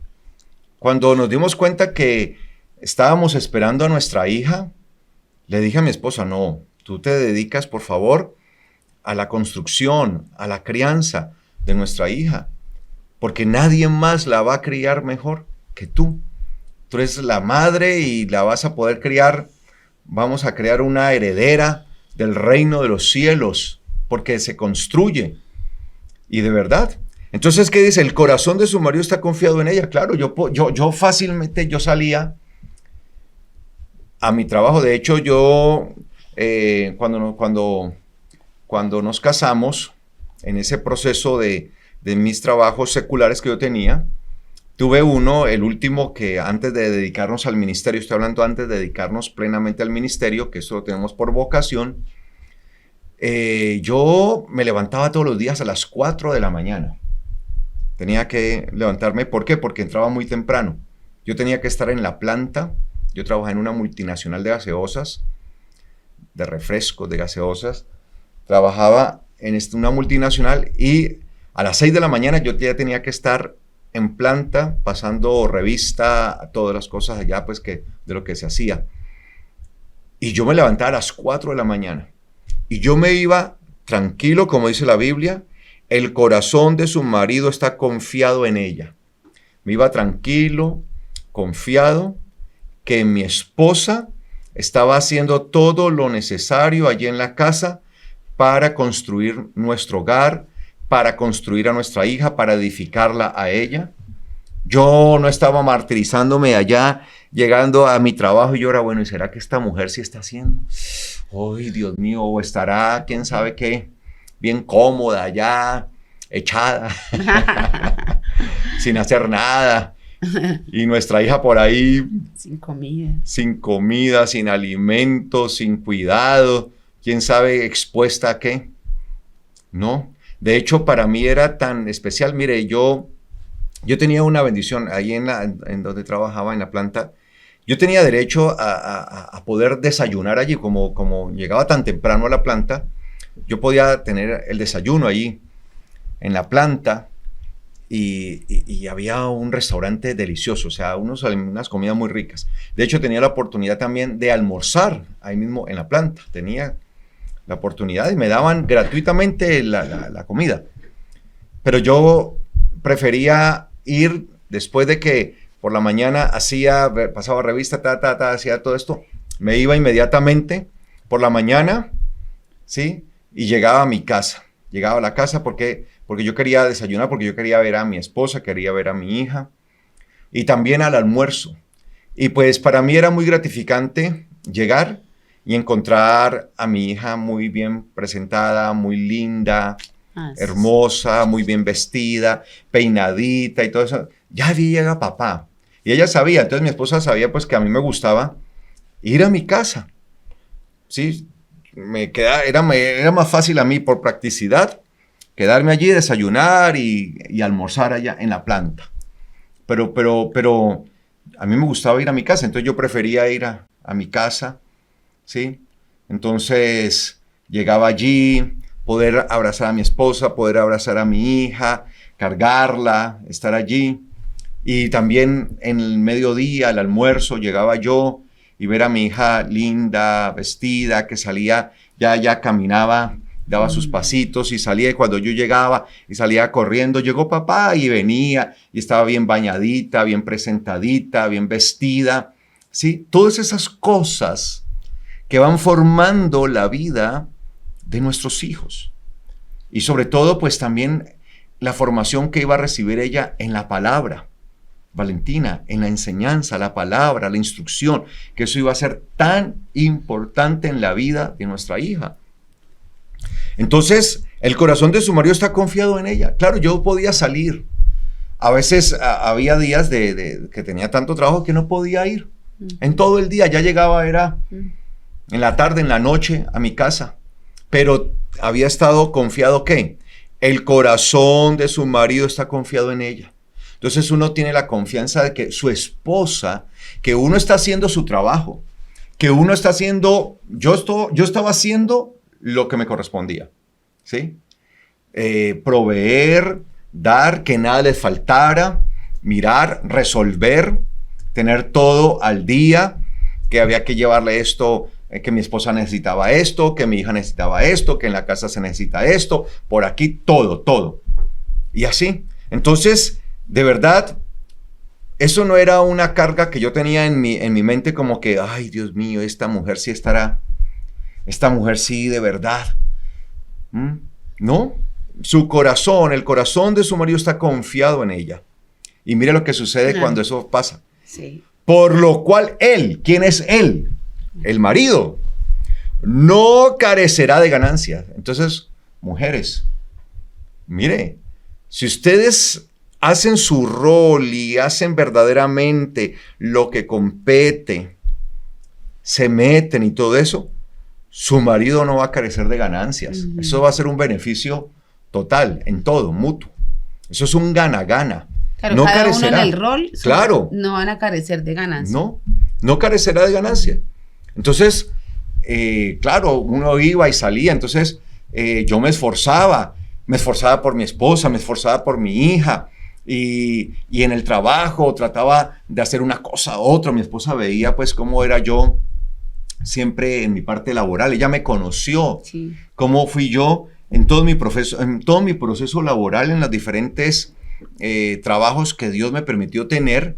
Cuando nos dimos cuenta que estábamos esperando a nuestra hija, le dije a mi esposa, no, tú te dedicas, por favor, a la construcción, a la crianza de nuestra hija, porque nadie más la va a criar mejor que tú. Tú eres la madre y la vas a poder criar, vamos a crear una heredera del reino de los cielos, porque se construye. Y de verdad. Entonces, ¿qué dice? El corazón de su marido está confiado en ella. Claro, yo fácilmente, yo salía a mi trabajo. De hecho, yo, cuando nos casamos, en ese proceso de mis trabajos seculares que yo tenía, tuve el último que antes de dedicarnos al ministerio, estoy hablando antes de dedicarnos plenamente al ministerio, que eso lo tenemos por vocación, yo me levantaba todos los días a las 4 de la mañana. Tenía que levantarme, ¿por qué? Porque entraba muy temprano. Yo tenía que estar en la planta, yo trabajaba en una multinacional de gaseosas, de refrescos, de gaseosas. Trabajaba en una multinacional y a las 6 de la mañana yo ya tenía que estar en planta pasando revista a todas las cosas allá pues de lo que se hacía. Y yo me levantaba a las 4 de la mañana y yo me iba tranquilo, como dice la Biblia, el corazón de su marido está confiado en ella. Me iba tranquilo, confiado, que mi esposa estaba haciendo todo lo necesario allí en la casa para construir nuestro hogar, para construir a nuestra hija, para edificarla a ella. Yo no estaba martirizándome allá, llegando a mi trabajo y yo era, bueno, ¿y será que esta mujer sí está haciendo? ¡Ay, Dios mío! O estará, quién sabe qué, bien cómoda allá, echada, sin hacer nada. Y nuestra hija por ahí sin comida, sin alimento, sin cuidado, quién sabe expuesta a qué. No, de hecho para mí era tan especial. Mire, yo tenía una bendición ahí en donde trabajaba en la planta. Yo tenía derecho a poder desayunar allí, como llegaba tan temprano a la planta, yo podía tener el desayuno allí en la planta. Y había un restaurante delicioso, o sea, unas comidas muy ricas. De hecho, tenía la oportunidad también de almorzar ahí mismo en la planta. Tenía la oportunidad y me daban gratuitamente la comida. Pero yo prefería ir después de que por la mañana pasaba revista, hacía todo esto. Me iba inmediatamente por la mañana, ¿sí? Y llegaba a mi casa. Llegaba a la casa porque yo quería desayunar, porque yo quería ver a mi esposa, quería ver a mi hija, y también al almuerzo. Y pues para mí era muy gratificante llegar y encontrar a mi hija muy bien presentada, muy linda, hermosa, muy bien vestida, peinadita y todo eso. Ya llega papá. Y ella sabía, entonces mi esposa sabía pues que a mí me gustaba ir a mi casa. Sí, era más fácil a mí por practicidad quedarme allí, desayunar y almorzar allá en la planta. Pero a mí me gustaba ir a mi casa, entonces yo prefería ir a mi casa, ¿sí? Entonces llegaba allí, poder abrazar a mi esposa, poder abrazar a mi hija, cargarla, estar allí. Y también en el mediodía, al almuerzo, llegaba yo y ver a mi hija linda, vestida, que salía, ya caminaba, daba sus pasitos y salía. Y cuando yo llegaba y salía corriendo, llegó papá y venía y estaba bien bañadita, bien presentadita, bien vestida. ¿Sí? Todas esas cosas que van formando la vida de nuestros hijos. Y sobre todo, pues también la formación que iba a recibir ella en la palabra. Valentina, en la enseñanza, la palabra, la instrucción, que eso iba a ser tan importante en la vida de nuestra hija. Entonces, el corazón de su marido está confiado en ella. Claro, yo podía salir. A veces había días que tenía tanto trabajo que no podía ir. En todo el día, ya llegaba, era en la tarde, en la noche, a mi casa. Pero había estado confiado, ¿qué? El corazón de su marido está confiado en ella. Entonces uno tiene la confianza de que su esposa, que uno está haciendo su trabajo, que uno está haciendo, yo estaba haciendo lo que me correspondía, ¿sí? Proveer, dar, que nada les faltara, mirar, resolver, tener todo al día, que había que llevarle esto, que mi esposa necesitaba esto, que mi hija necesitaba esto, que en la casa se necesita esto, por aquí todo. Y así. Entonces, de verdad, eso no era una carga que yo tenía en mi mente como que, ay, Dios mío, esta mujer sí estará, esta mujer sí, de verdad. No, su corazón, el corazón de su marido está confiado en ella. Y mire lo que sucede cuando eso pasa. Sí. Por lo cual él, ¿quién es él? El marido, no carecerá de ganancias. Entonces, mujeres, mire, si ustedes hacen su rol y hacen verdaderamente lo que compete, se meten y todo eso, su marido no va a carecer de ganancias. Eso va a ser un beneficio total, en todo, mutuo. Eso es un gana-gana. Claro, no cada carecerá. uno en el rol, claro, no van a carecer de ganancias. No carecerá de ganancias. Entonces, claro, uno iba y salía, entonces yo me esforzaba por mi esposa, me esforzaba por mi hija, y en el trabajo trataba de hacer una cosa u otra. Mi esposa veía pues cómo era yo siempre en mi parte laboral, ella me conoció, Sí. cómo fui yo en todo mi proceso laboral, en los diferentes trabajos que Dios me permitió tener,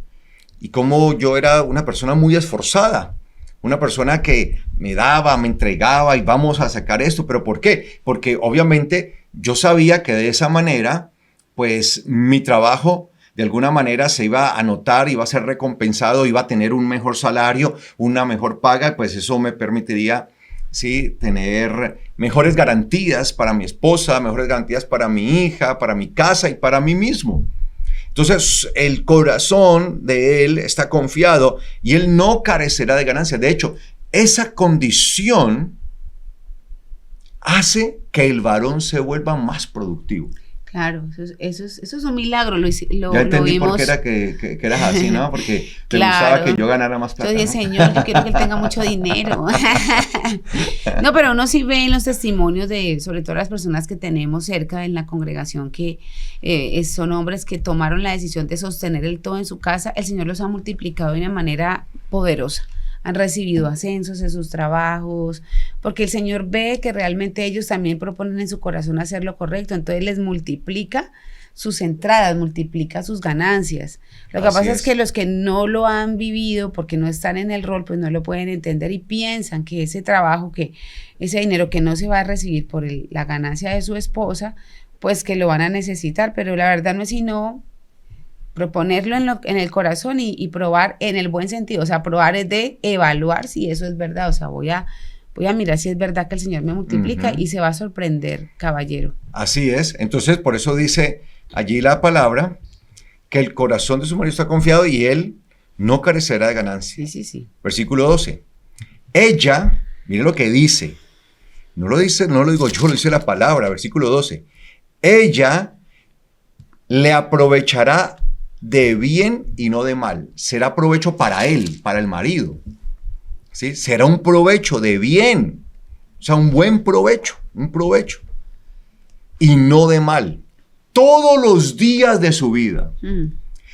y cómo yo era una persona muy esforzada. Una persona que me daba, me entregaba y vamos a sacar esto. ¿Pero por qué? Porque obviamente yo sabía que de esa manera, pues mi trabajo de alguna manera se iba a notar, iba a ser recompensado, iba a tener un mejor salario, una mejor paga, pues eso me permitiría, sí, tener mejores garantías para mi esposa, mejores garantías para mi hija, para mi casa y para mí mismo. Entonces, el corazón de él está confiado y él no carecerá de ganancias. De hecho, esa condición hace que el varón se vuelva más productivo. Claro, eso es un milagro. Lo ya entendí vimos. por qué era que eras así, ¿no? Porque te Claro. gustaba que yo ganara más plata, Yo dije, ¿no? Señor, yo quiero que él tenga mucho dinero. No, pero uno sí ve en los testimonios de, sobre todo las personas que tenemos cerca en la congregación, que son hombres que tomaron la decisión de sostener el todo en su casa. El Señor los ha multiplicado de una manera poderosa. Han recibido ascensos en sus trabajos, porque el Señor ve que realmente ellos también proponen en su corazón hacer lo correcto, entonces les multiplica sus entradas, multiplica sus ganancias. Lo que pasa es que los que no lo han vivido, porque no están en el rol, pues no lo pueden entender y piensan que ese trabajo, que ese dinero que no se va a recibir por la ganancia de su esposa, pues que lo van a necesitar, pero la verdad no es sino proponerlo en el corazón y probar en el buen sentido. O sea, probar es de evaluar si eso es verdad. O sea, voy a mirar si es verdad que el Señor me multiplica, y se va a sorprender, caballero. Así es. Entonces, por eso dice allí la palabra que el corazón de su marido está confiado y él no carecerá de ganancia. Sí, sí, sí. Versículo 12. Ella, mire lo que dice. No lo digo yo, lo dice la palabra. Versículo 12. Ella le aprovechará de bien y no de mal. Será provecho para él, para el marido. ¿Sí? Será un provecho de bien. O sea, un buen provecho, un provecho. Y no de mal. Todos los días de su vida.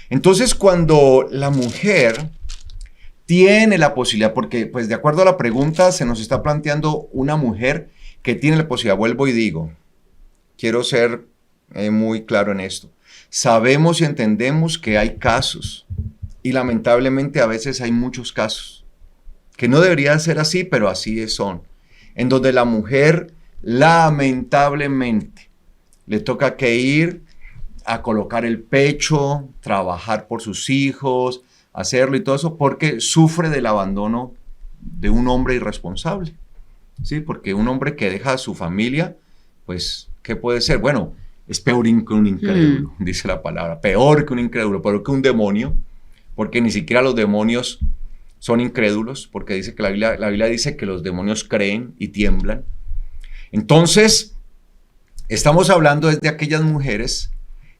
Entonces, cuando la mujer tiene la posibilidad, porque pues de acuerdo a la pregunta se nos está planteando una mujer que tiene la posibilidad, vuelvo y digo, quiero ser muy claro en esto. Sabemos y entendemos que hay casos, y lamentablemente a veces hay muchos casos, que no deberían ser así, pero así son, en donde la mujer lamentablemente le toca que ir a colocar el pecho, trabajar por sus hijos, hacerlo y todo eso, porque sufre del abandono de un hombre irresponsable. ¿Sí? Porque un hombre que deja a su familia, pues, ¿qué puede ser? Bueno, es peor que un incrédulo, dice la palabra. Peor que un incrédulo, peor que un demonio, porque ni siquiera los demonios son incrédulos, porque dice que la Biblia dice que los demonios creen y tiemblan. Entonces, estamos hablando de aquellas mujeres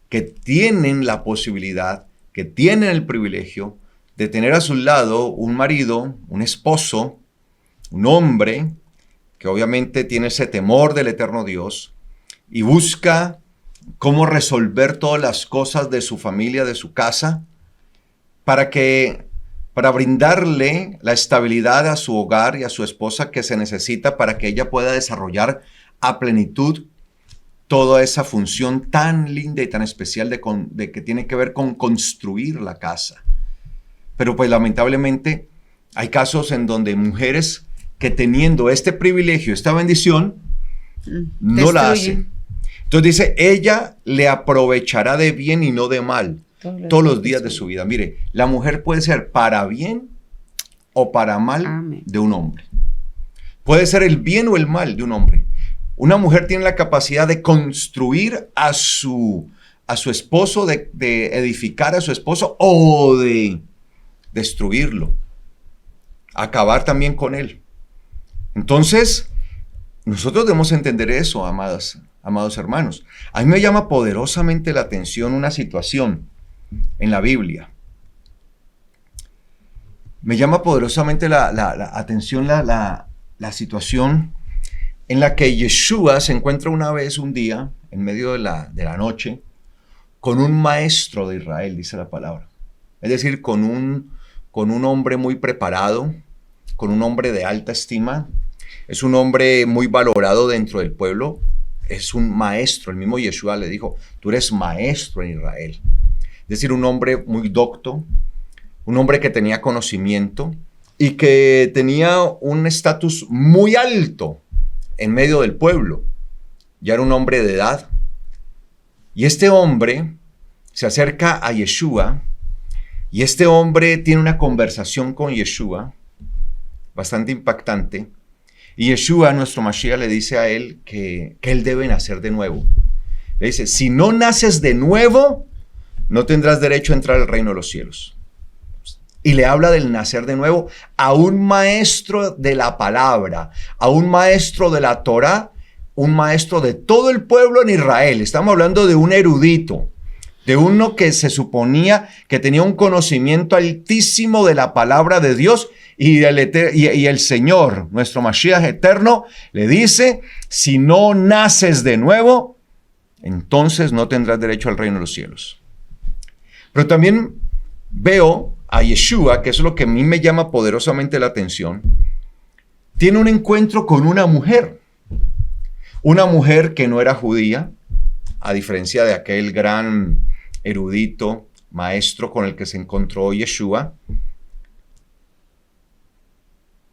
que tienen la posibilidad, que tienen el privilegio de tener a su lado un marido, un esposo, un hombre que obviamente tiene ese temor del eterno Dios y busca cómo resolver todas las cosas de su familia, de su casa, para brindarle la estabilidad a su hogar y a su esposa que se necesita para que ella pueda desarrollar a plenitud toda esa función tan linda y tan especial de que tiene que ver con construir la casa. Pero pues lamentablemente hay casos en donde mujeres que teniendo este privilegio, esta bendición, no la hacen. Entonces dice, ella le aprovechará de bien y no de mal todos los días de su vida. Mire, la mujer puede ser para bien o para mal de un hombre. Puede ser el bien o el mal de un hombre. Una mujer tiene la capacidad de construir a su esposo, de edificar a su esposo o de destruirlo, acabar también con él. Entonces, nosotros debemos entender eso, amados hermanos. A mí me llama poderosamente la atención una situación en la Biblia. Me llama poderosamente la atención la situación en la que Yeshua se encuentra un día, en medio de la noche, con un maestro de Israel, dice la palabra. Es decir, con un hombre muy preparado, con un hombre de alta estima. Es un hombre muy valorado dentro del pueblo. Es un maestro. El mismo Yeshua le dijo, tú eres maestro en Israel. Es decir, un hombre muy docto, un hombre que tenía conocimiento y que tenía un estatus muy alto en medio del pueblo. Ya era un hombre de edad. Y este hombre se acerca a Yeshua y este hombre tiene una conversación con Yeshua bastante impactante. Y Yeshua, nuestro Mashiach, le dice a él que él debe nacer de nuevo. Le dice, si no naces de nuevo, no tendrás derecho a entrar al reino de los cielos. Y le habla del nacer de nuevo a un maestro de la palabra, a un maestro de la Torá, un maestro de todo el pueblo en Israel. Estamos hablando de un erudito, de uno que se suponía que tenía un conocimiento altísimo de la palabra de Dios y el Señor, nuestro Mashiach eterno, le dice, si no naces de nuevo, entonces no tendrás derecho al reino de los cielos. Pero también veo a Yeshua, que es lo que a mí me llama poderosamente la atención, tiene un encuentro con una mujer que no era judía, a diferencia de aquel gran erudito, maestro con el que se encontró Yeshua,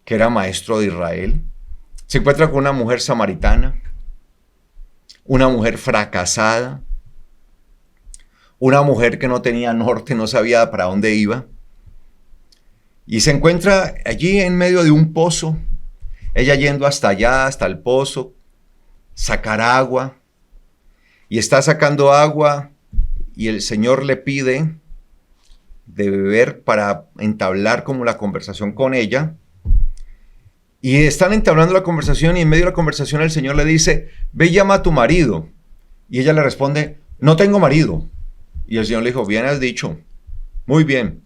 que era maestro de Israel. Se encuentra con una mujer samaritana, una mujer fracasada, una mujer que no tenía norte, no sabía para dónde iba. Y se encuentra allí en medio de un pozo, ella yendo hasta allá, hasta el pozo, sacar agua. Y está sacando agua y el Señor le pide de beber para entablar como la conversación con ella. Y están entablando la conversación y en medio de la conversación el Señor le dice, ve y llama a tu marido. Y ella le responde, no tengo marido. Y el Señor le dijo, bien has dicho, muy bien,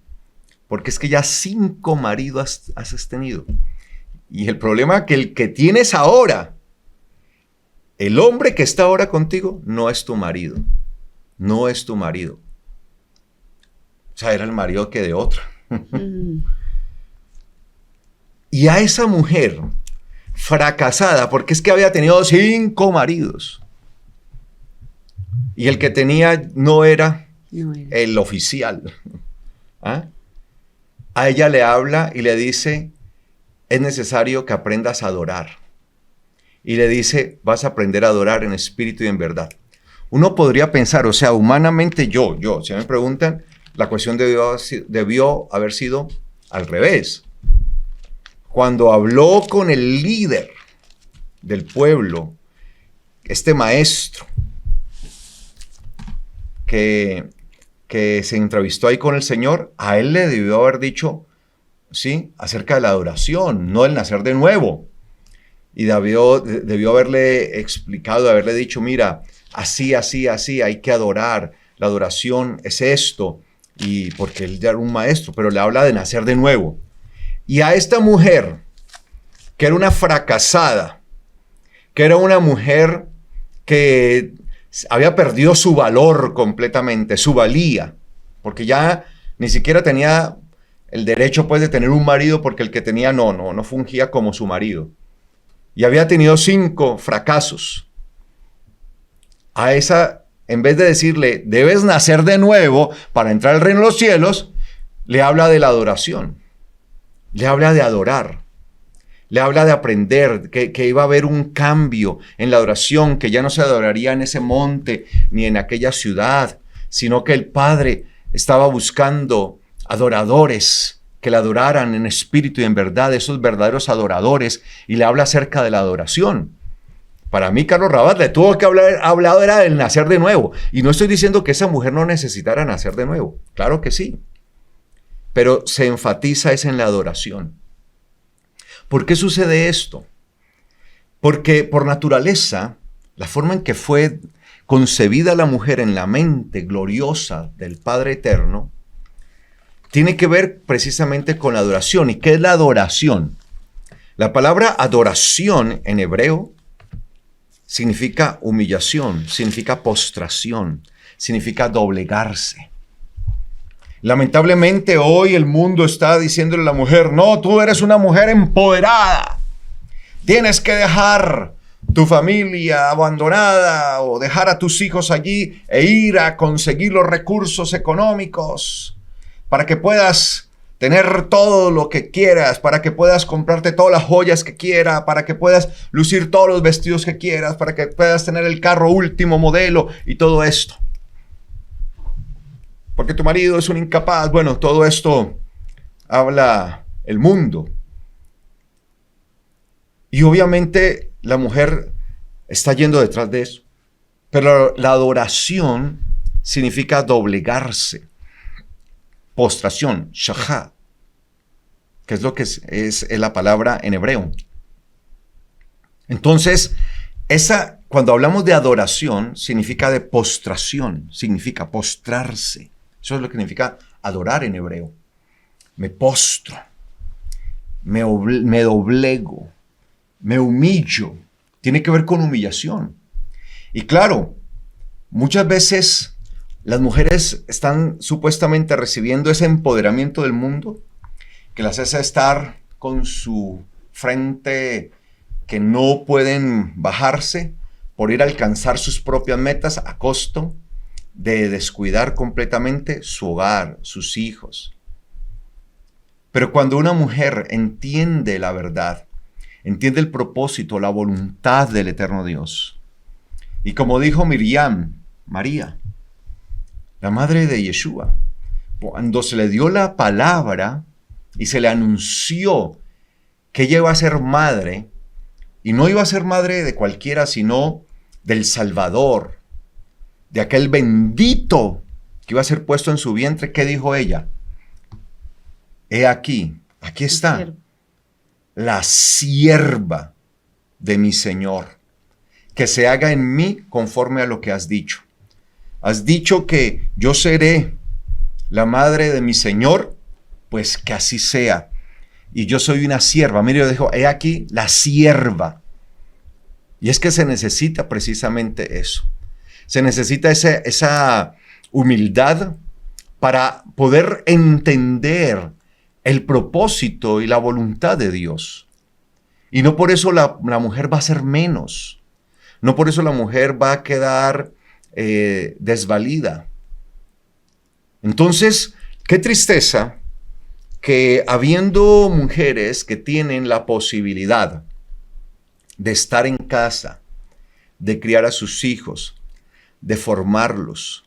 porque es que ya 5 maridos has tenido. Y el problema es que el que tienes ahora, el hombre que está ahora contigo, no es tu marido. No es tu marido. O sea, era el marido que de otra. Y a esa mujer fracasada, porque es que había tenido 5 maridos. Y el que tenía no era el oficial. ¿Ah? A ella le habla y le dice, es necesario que aprendas a adorar. Y le dice, vas a aprender a adorar en espíritu y en verdad. Uno podría pensar, o sea, humanamente si me preguntan, la cuestión debió haber sido al revés. Cuando habló con el líder del pueblo, este maestro, que se entrevistó ahí con el Señor, a él le debió haber dicho, sí, acerca de la adoración, no del nacer de nuevo. Y debió haberle explicado, haberle dicho, mira, así, hay que adorar. La adoración es esto. Y porque él ya era un maestro, pero le habla de nacer de nuevo. Y a esta mujer, que era una fracasada, que era una mujer que había perdido su valor completamente, su valía, porque ya ni siquiera tenía el derecho pues de tener un marido, porque el que tenía no fungía como su marido. Y había tenido 5 fracasos. A esa, en vez de decirle, debes nacer de nuevo para entrar al reino de los cielos, le habla de la adoración. Le habla de adorar. Le habla de aprender, que iba a haber un cambio en la adoración, que ya no se adoraría en ese monte ni en aquella ciudad, sino que el Padre estaba buscando adoradores que le adoraran en espíritu y en verdad, esos verdaderos adoradores, y le habla acerca de la adoración. Para mí, Carlos Rabat le tuvo que hablado era del nacer de nuevo. Y no estoy diciendo que esa mujer no necesitara nacer de nuevo. Claro que sí. Pero se enfatiza es en la adoración. ¿Por qué sucede esto? Porque por naturaleza, la forma en que fue concebida la mujer en la mente gloriosa del Padre Eterno, tiene que ver precisamente con la adoración. ¿Y qué es la adoración? La palabra adoración en hebreo significa humillación, significa postración, significa doblegarse. Lamentablemente hoy el mundo está diciéndole a la mujer, no, tú eres una mujer empoderada. Tienes que dejar tu familia abandonada o dejar a tus hijos allí e ir a conseguir los recursos económicos para que puedas tener todo lo que quieras, para que puedas comprarte todas las joyas que quieras, para que puedas lucir todos los vestidos que quieras, para que puedas tener el carro último modelo y todo esto. Porque tu marido es un incapaz. Bueno, todo esto habla el mundo. Y obviamente la mujer está yendo detrás de eso. Pero la adoración significa doblegarse. Postración, shahá, que es lo que es la palabra en hebreo. Entonces, cuando hablamos de adoración, significa de postración, significa postrarse. Eso es lo que significa adorar en hebreo. Me postro, me doblego, me humillo. Tiene que ver con humillación. Y claro, muchas veces las mujeres están supuestamente recibiendo ese empoderamiento del mundo que las hace estar con su frente que no pueden bajarse por ir a alcanzar sus propias metas a costo de descuidar completamente su hogar, sus hijos. Pero cuando una mujer entiende la verdad, entiende el propósito, la voluntad del eterno Dios, y como dijo Miriam, María, la madre de Yeshua, cuando se le dio la palabra y se le anunció que ella iba a ser madre, y no iba a ser madre de cualquiera, sino del Salvador, de aquel bendito que iba a ser puesto en su vientre, ¿qué dijo ella? he aquí está, Siervo. la sierva de mi Señor, que se haga en mí conforme a lo que has dicho. Has dicho que yo seré la madre de mi Señor, pues que así sea. Y yo soy una sierva. Mire, yo digo, he aquí la sierva. Y es que se necesita precisamente eso. Se necesita esa humildad para poder entender el propósito y la voluntad de Dios. Y no por eso la mujer va a ser menos. No por eso la mujer va a quedar desvalida. Entonces, qué tristeza que habiendo mujeres que tienen la posibilidad de estar en casa, de criar a sus hijos, de formarlos,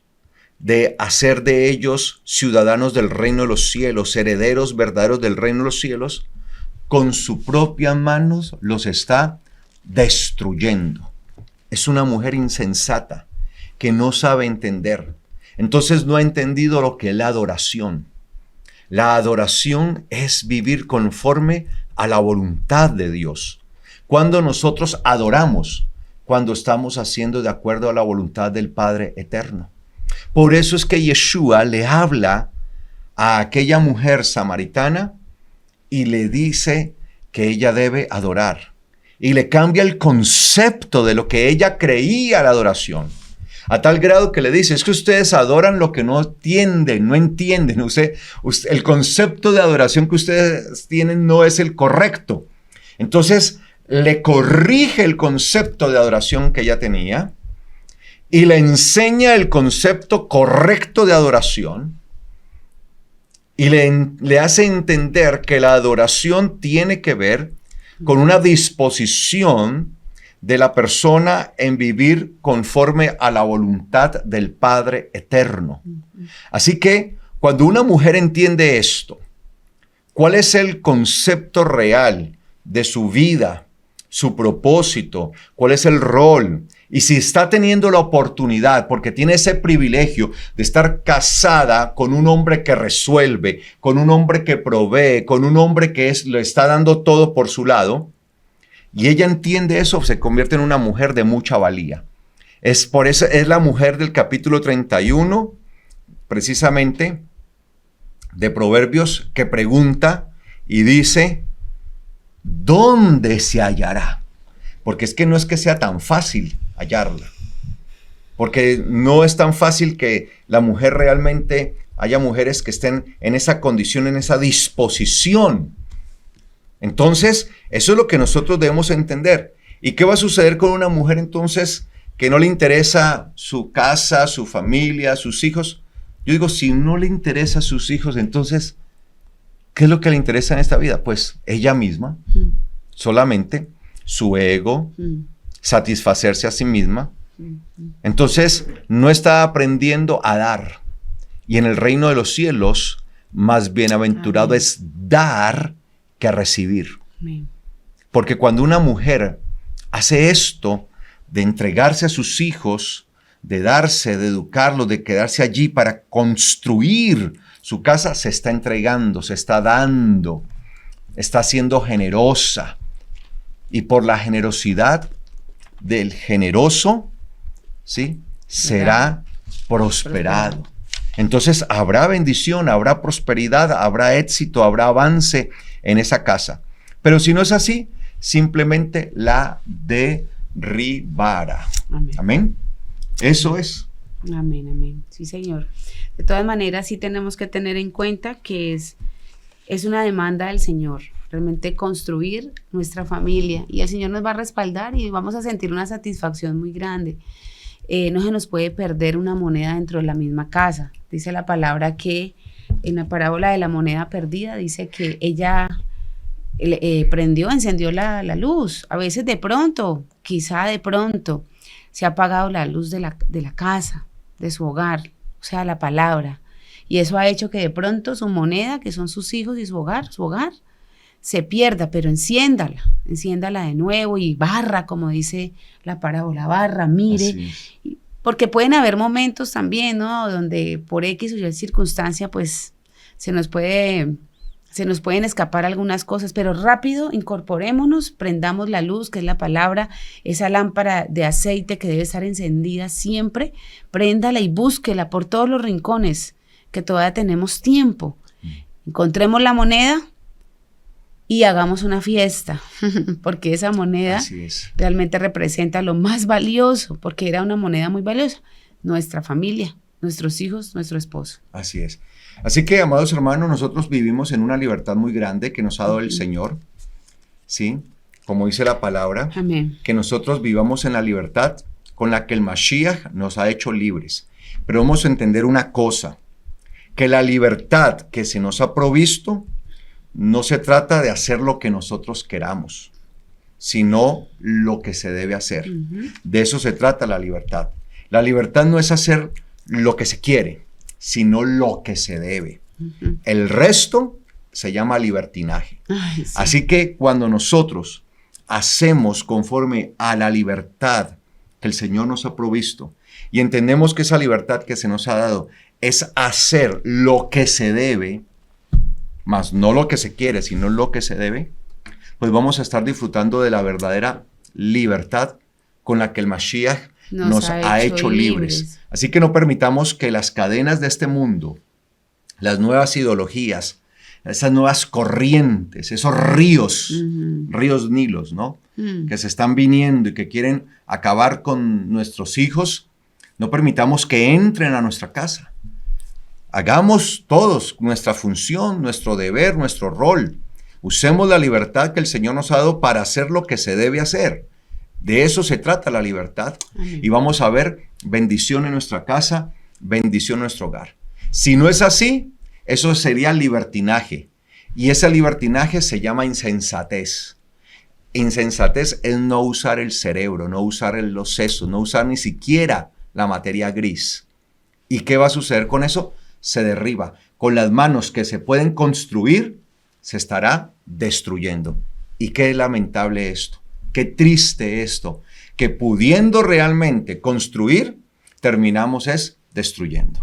de hacer de ellos ciudadanos del reino de los cielos, herederos verdaderos del reino de los cielos, con sus propias manos los está destruyendo. Es una mujer insensata que no sabe entender. Entonces no ha entendido lo que es la adoración. La adoración es vivir conforme a la voluntad de Dios. Cuando nosotros adoramos, cuando estamos haciendo de acuerdo a la voluntad del Padre eterno. Por eso es que Yeshua le habla a aquella mujer samaritana y le dice que ella debe adorar. Y le cambia el concepto de lo que ella creía la adoración. A tal grado que le dice, es que ustedes adoran lo que no entienden. El concepto de adoración que ustedes tienen no es el correcto. Entonces, le corrige el concepto de adoración que ella tenía y le enseña el concepto correcto de adoración y le hace entender que la adoración tiene que ver con una disposición de la persona en vivir conforme a la voluntad del Padre eterno. Así que cuando una mujer entiende esto, ¿cuál es el concepto real de su vida, su propósito? ¿Cuál es el rol? Y si está teniendo la oportunidad, porque tiene ese privilegio de estar casada con un hombre que resuelve, con un hombre que provee, con un hombre que le está dando todo por su lado, y ella entiende eso, se convierte en una mujer de mucha valía. Es por eso, es la mujer del capítulo 31, precisamente, de Proverbios, que pregunta y dice, ¿dónde se hallará? Porque es que no es que sea tan fácil hallarla. Porque no es tan fácil que la mujer realmente, haya mujeres que estén en esa condición, en esa disposición. Entonces, eso es lo que nosotros debemos entender. ¿Y qué va a suceder con una mujer entonces que no le interesa su casa, su familia, sus hijos? Yo digo, si no le interesa a sus hijos, entonces, ¿qué es lo que le interesa en esta vida? Pues ella misma, solamente su ego, satisfacerse a sí misma. Entonces, no está aprendiendo a dar. Y en el reino de los cielos, más bienaventurado es dar que recibir. Amén. Porque cuando una mujer hace esto de entregarse a sus hijos, de darse, de educarlos, de quedarse allí para construir su casa, se está entregando, se está dando, está siendo generosa. Y por la generosidad del generoso, ¿sí?, será prosperado. Entonces habrá bendición, habrá prosperidad, habrá éxito, habrá avance en esa casa. Pero si no es así, simplemente la derribará. Amén. Amén. Eso es. Amén, amén. Sí, Señor. De todas maneras, sí tenemos que tener en cuenta que es una demanda del Señor, realmente construir nuestra familia, y el Señor nos va a respaldar y vamos a sentir una satisfacción muy grande. No se nos puede perder una moneda dentro de la misma casa. Dice la palabra que en la parábola de la moneda perdida, dice que ella encendió la luz. A veces de pronto, quizá de pronto, se ha apagado la luz de la casa, de su hogar, o sea, la palabra. Y eso ha hecho que de pronto su moneda, que son sus hijos y su hogar, se pierda, pero enciéndala de nuevo y barra, como dice la parábola, barra, mire. Porque pueden haber momentos también, ¿no?, donde por X o Y circunstancia, pues se nos puede se nos pueden escapar algunas cosas, pero rápido incorporémonos, prendamos la luz, que es la palabra, esa lámpara de aceite que debe estar encendida siempre, préndala y búsquela por todos los rincones, que todavía tenemos tiempo. Encontremos la moneda y hagamos una fiesta, porque esa moneda realmente representa lo más valioso, porque era una moneda muy valiosa, nuestra familia, nuestros hijos, nuestro esposo. Así es. Así que, amados hermanos, nosotros vivimos en una libertad muy grande que nos ha dado el Señor, ¿sí? Como dice la palabra, amén, que nosotros vivamos en la libertad con la que el Mashiach nos ha hecho libres. Pero vamos a entender una cosa, que la libertad que se nos ha provisto no se trata de hacer lo que nosotros queramos, sino lo que se debe hacer. De eso se trata la libertad. La libertad no es hacer lo que se quiere, sino lo que se debe. El resto se llama libertinaje. Ay, sí. Así que cuando nosotros hacemos conforme a la libertad que el Señor nos ha provisto y entendemos que esa libertad que se nos ha dado es hacer lo que se debe, más no lo que se quiere, sino lo que se debe, pues vamos a estar disfrutando de la verdadera libertad con la que el Mashiach nos ha hecho libres. Así que no permitamos que las cadenas de este mundo, las nuevas ideologías, esas nuevas corrientes, esos ríos, ríos Nilos, ¿no? Que se están viniendo y que quieren acabar con nuestros hijos, no permitamos que entren a nuestra casa. Hagamos todos nuestra función, nuestro deber, nuestro rol. Usemos la libertad que el Señor nos ha dado para hacer lo que se debe hacer. De eso se trata la libertad. Y vamos a ver bendición en nuestra casa, bendición en nuestro hogar. Si no es así, eso sería libertinaje. Y ese libertinaje se llama insensatez. Insensatez es no usar el cerebro, no usar los sesos, no usar ni siquiera la materia gris. ¿Y qué va a suceder con eso? Se derriba. Con las manos que se pueden construir, se estará destruyendo. Y qué lamentable esto, qué triste esto, que pudiendo realmente construir, terminamos es destruyendo.